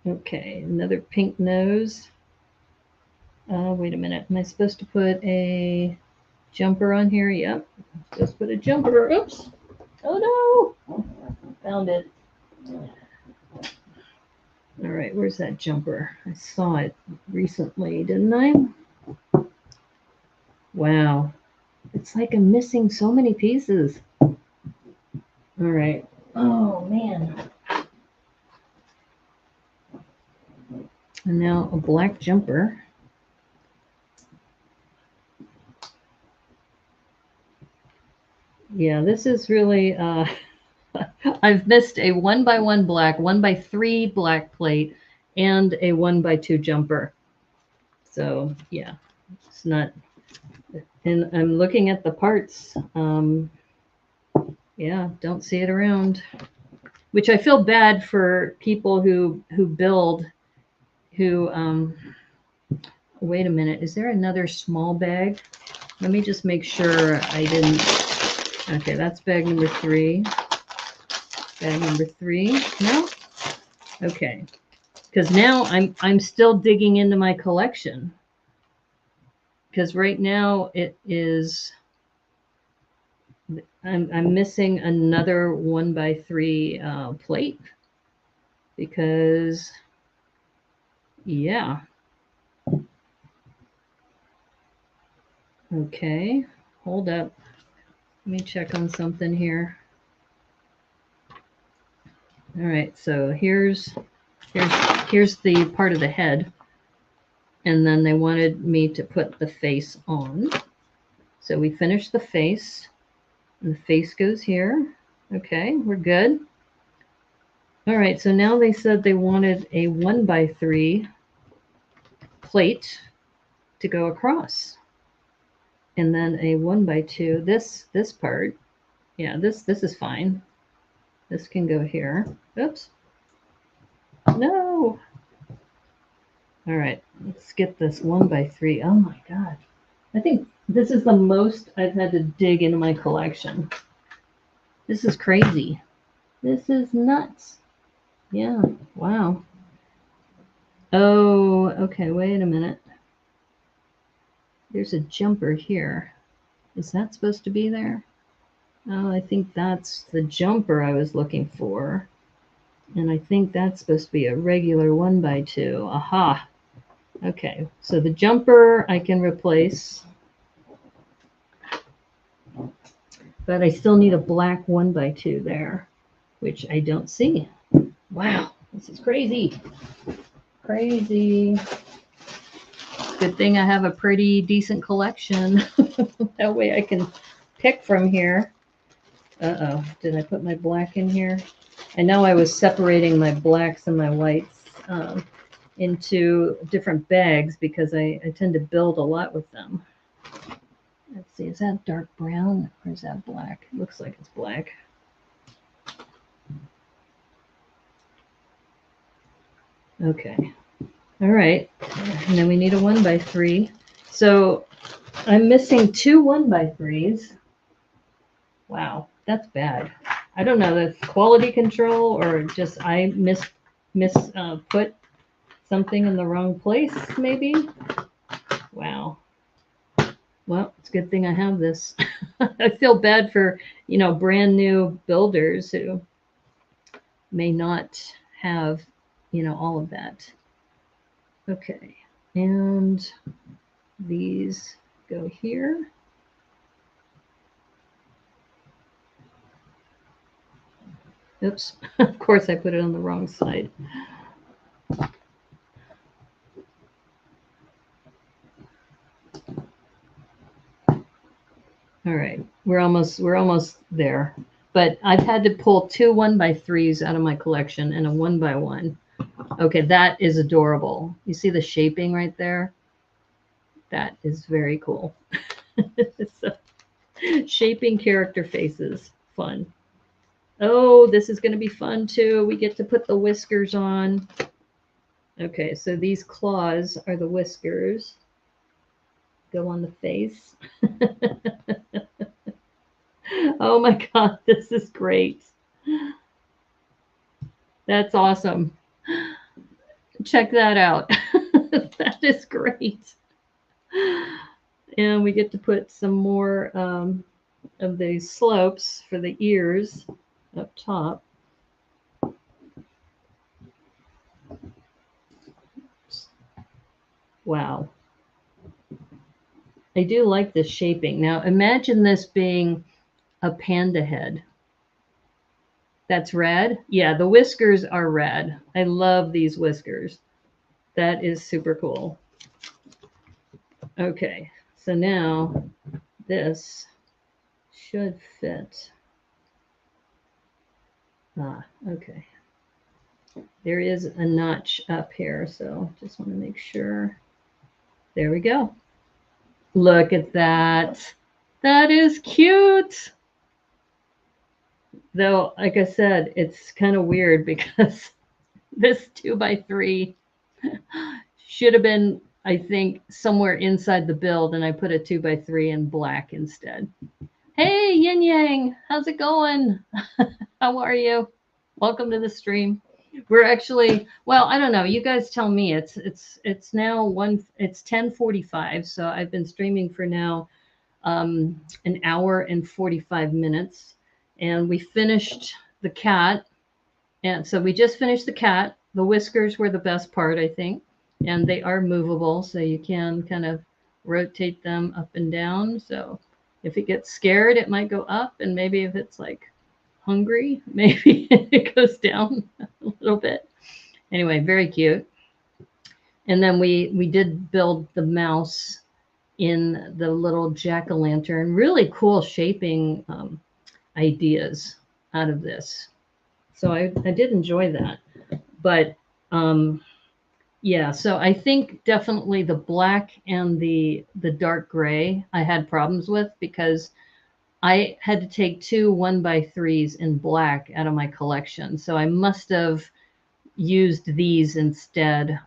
Okay, another pink nose. Wait a minute. Am I supposed to put a jumper on here? Yep. Just put a jumper. Oops. Oh no. Found it. All right, where's that jumper? I saw it recently, didn't I? Wow. It's like I'm missing so many pieces. All right. Oh, man. And now a black jumper. Yeah, this is really, I've missed a 1x1 black, 1x3 black plate, and a 1x2 jumper. So yeah, it's not, and I'm looking at the parts. Yeah, don't see it around, which I feel bad for people who build, who, wait a minute, is there another small bag? Let me just make sure I didn't. Okay, that's bag number 3. Bag number 3. No? Okay. Because now I'm still digging into my collection. Because right now it is I'm missing another 1x3 plate because, yeah. Okay, hold up. Let me check on something here. All right, so here's the part of the head, and then they wanted me to put the face on. So we finished the face, and the face goes here. Okay, we're good. All right, so now they said they wanted a 1x3 plate to go across, and then a 1x2. This part, yeah, this is fine. This can go here. Oops. No. All right, let's get this 1x3. Oh my God. I think this is the most I've had to dig into my collection. This is crazy. This is nuts. Yeah, wow. Oh, okay, wait a minute. There's a jumper here. Is that supposed to be there? Oh, I think that's the jumper I was looking for. And I think that's supposed to be a regular 1x2. Aha. Okay, so the jumper I can replace. But I still need a black 1x2 there, which I don't see. Wow, this is crazy. Crazy. Good thing I have a pretty decent collection. That way I can pick from here. Uh-oh, did I put my black in here? I know I was separating my blacks and my whites into different bags because I tend to build a lot with them. Let's see, is that dark brown or is that black? It looks like it's black. Okay. All right. And then we need a 1x3. So I'm missing two 1x3s. Wow, that's bad. I don't know, that's quality control or just I put something in the wrong place, maybe? Wow. Well, it's a good thing I have this. I feel bad for, brand new builders who may not have, all of that. Okay, and these go here. Oops, of course I put it on the wrong side. All right, we're almost there. But I've had to pull two 1x3s out of my collection and a 1x1. Okay, that is adorable. You see the shaping right there? That is very cool. So, shaping character faces, fun. Oh, this is going to be fun too. We get to put the whiskers on. Okay, so these claws are the whiskers. Go on the face. Oh my God, this is great. That's awesome. Check that out. That is great. And we get to put some more of these slopes for the ears up top. Wow. I do like this shaping. Now imagine this being a panda head. That's rad. Yeah, the whiskers are rad. I love these whiskers. That is super cool. Okay, so now this should fit. Ah, okay. There is a notch up here, so just want to make sure. There we go. Look at that. That is cute. Though, like I said, it's kind of weird because this 2x3 should have been, I think, somewhere inside the build, and I put a 2x3 in black instead. Hey, Yin Yang, how's it going? How are you? Welcome to the stream. We're actually, well, I don't know. You guys tell me. It's now it's 10:45, so I've been streaming for now an hour and 45 minutes. And we finished the cat. And so we just finished the cat. The whiskers were the best part, I think. And they are movable, so you can kind of rotate them up and down. So if it gets scared, it might go up. And maybe if it's like hungry, maybe it goes down a little bit. Anyway, very cute. And then we did build the mouse in the little jack-o'-lantern. Really cool shaping ideas out of this. So I did enjoy that. But yeah, so I think definitely the black and the dark gray I had problems with because I had to take 2 1x3s in black out of my collection. So I must have used these instead.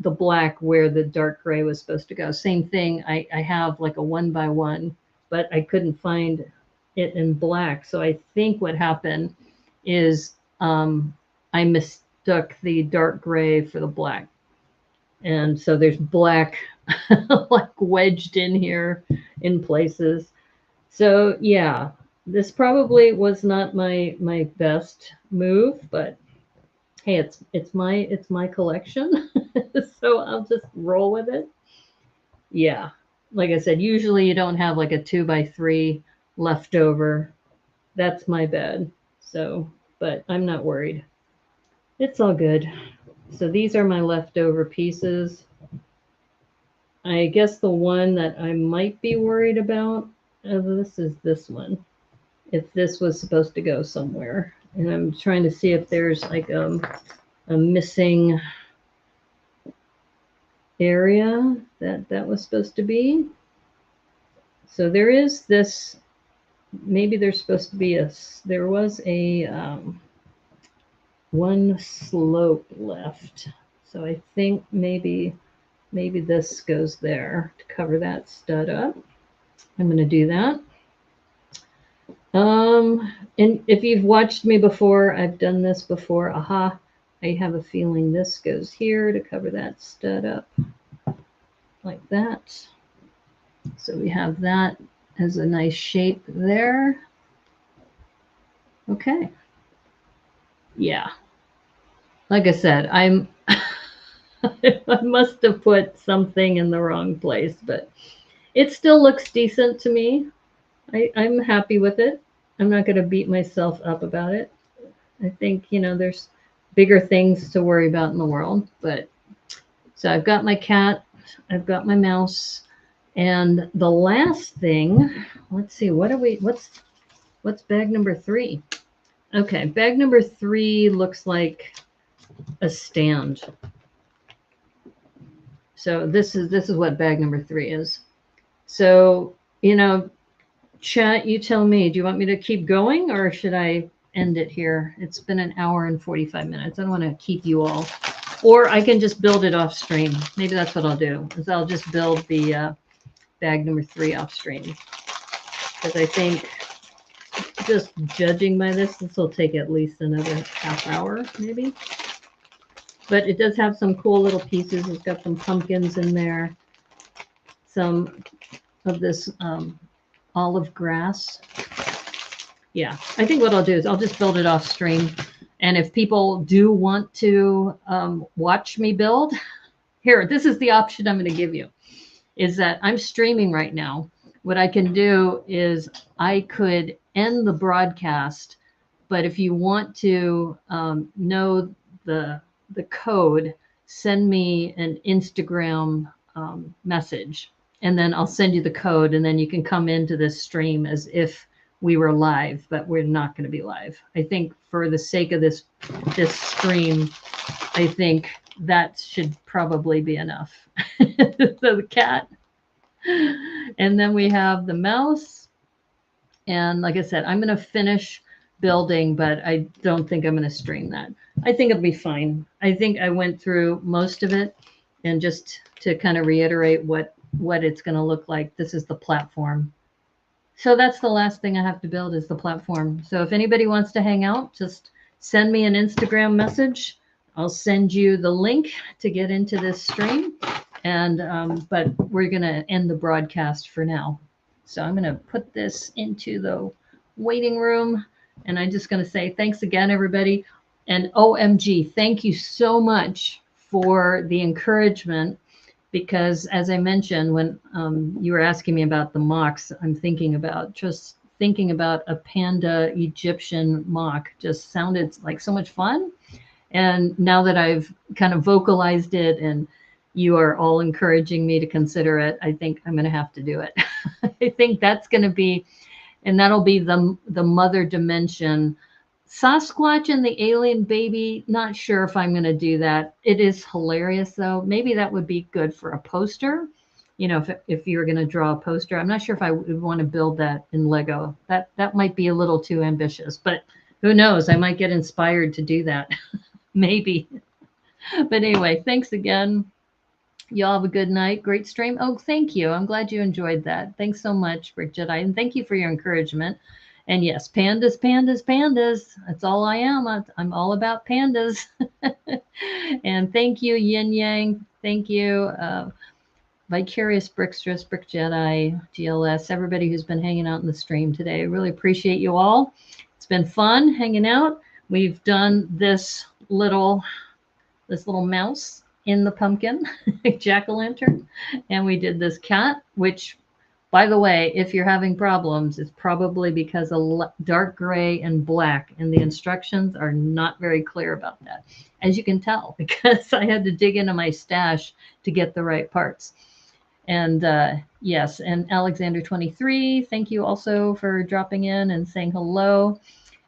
The black where the dark gray was supposed to go. Same thing. I have like a 1x1, but I couldn't find it in black. So I think what happened is I mistook the dark gray for the black. And so there's black like wedged in here in places. So yeah, this probably was not my best move, but hey, it's my collection. So I'll just roll with it. Yeah. Like I said, usually you don't have like a 2x3 left over. That's my bad. So, but I'm not worried. It's all good. So these are my leftover pieces. I guess the one that I might be worried about this is this one. If this was supposed to go somewhere. And I'm trying to see if there's like a missing area that was supposed to be. So there is this, maybe there's supposed to be there was a one slope left. So I think maybe this goes there to cover that stud up. I'm going to do that. And if you've watched me before, I've done this before. Aha. I have a feeling this goes here to cover that stud up like that. So we have that as a nice shape there. Okay. Yeah. Like I said, I must have put something in the wrong place, but it still looks decent to me. I'm happy with it. I'm not going to beat myself up about it. I think, there's bigger things to worry about in the world. But so I've got my cat, I've got my mouse, and the last thing, let's see, what's bag number 3? Okay, bag number 3 looks like a stand. So this is what bag number 3 is. So, chat, you tell me, do you want me to keep going or should I end it here? It's been an hour and 45 minutes. I don't want to keep you all. Or I can just build it off stream. Maybe that's what I'll do, is I'll just build the bag number 3 off stream. Because I think just judging by this will take at least another half hour, maybe. But it does have some cool little pieces. It's got some pumpkins in there. Some of this olive grass. Yeah, I think what I'll do is I'll just build it off stream. And if people do want to watch me build, here, this is the option I'm going to give you, is that I'm streaming right now. What I can do is I could end the broadcast, but if you want to know the code, send me an Instagram message, and then I'll send you the code, and then you can come into this stream as if we were live, but we're not going to be live. I think for the sake of this stream, I think that should probably be enough. So the cat, and then we have the mouse. And like I said, I'm going to finish building, but I don't think I'm going to stream that. I think it'll be fine. I think I went through most of it, and just to kind of reiterate what it's going to look like, this is the platform. So that's the last thing I have to build, is the platform. So if anybody wants to hang out, just send me an Instagram message. I'll send you the link to get into this stream. And but we're going to end the broadcast for now. So I'm going to put this into the waiting room. And I'm just going to say thanks again, everybody. And OMG, thank you so much for the encouragement. Because as I mentioned, when you were asking me about the mocks, I'm thinking about a panda Egyptian mock just sounded like so much fun. And now that I've kind of vocalized it and you are all encouraging me to consider it, I think I'm going to have to do it. I think that's going to be, and that'll be the mother dimension. Sasquatch and the alien baby, not sure if I'm going to do that. It is hilarious, though. Maybe that would be good for a poster. You know, if you're going to draw a poster, I'm not sure if I would want to build that in Lego. That might be a little too ambitious, but who knows? I might get inspired to do that. Maybe. But anyway, thanks again. Y'all have a good night. Great stream. Oh, thank you. I'm glad you enjoyed that. Thanks so much, Brick Jedi. And thank you for your encouragement. And yes, pandas, pandas, pandas. That's all I am. I'm all about pandas. And thank you, Yin Yang. Thank you, Vicarious Brickstress, Brick Jedi, GLS, everybody who's been hanging out in the stream today. I really appreciate you all. It's been fun hanging out. We've done this little mouse in the pumpkin, jack-o'-lantern, and we did this cat, which, by the way, if you're having problems, it's probably because of dark gray and black, and the instructions are not very clear about that, as you can tell, because I had to dig into my stash to get the right parts. And yes, and Alexander 23, thank you also for dropping in and saying hello.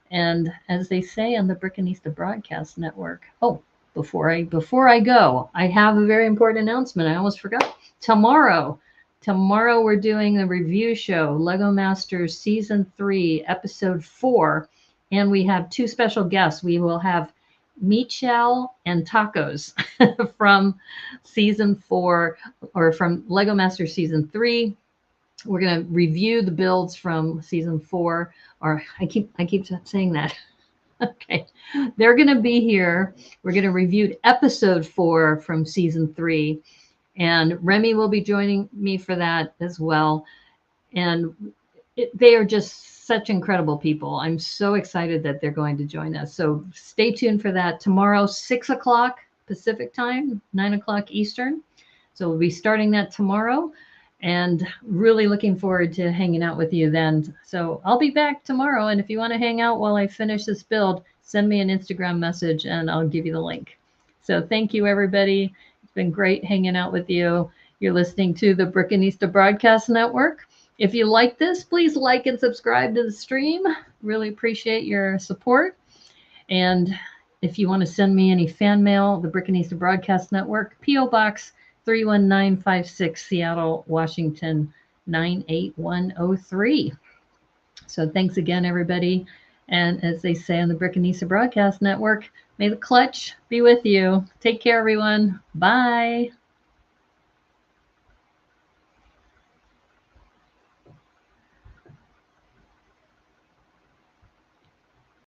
And as they say on the Brickanista Broadcast Network, oh, before I go, I have a very important announcement. I almost forgot. Tomorrow we're doing a review show, Lego Masters Season 3, Episode 4, and we have two special guests. We will have Michelle and Tacos from Season 4, or from Lego Masters Season 3. We're going to review the builds from Season 4, or I keep saying that. Okay, they're going to be here. We're going to review Episode 4 from Season 3, and Remy will be joining me for that as well. And they are just such incredible people. I'm so excited that they're going to join us. So stay tuned for that tomorrow, 6 o'clock Pacific time, 9 o'clock Eastern. So we'll be starting that tomorrow. And really looking forward to hanging out with you then. So I'll be back tomorrow. And if you want to hang out while I finish this build, send me an Instagram message and I'll give you the link. So thank you, everybody. It's been great hanging out with you. You're listening to the Brickanista Broadcast Network. If you like this, please like and subscribe to the stream. Really appreciate your support. And if you want to send me any fan mail, the Brickanista Broadcast Network, P.O. Box 31956, Seattle, Washington, 98103. So thanks again, everybody. And as they say on the Brickanista Broadcast Network, may the clutch be with you. Take care, everyone. Bye.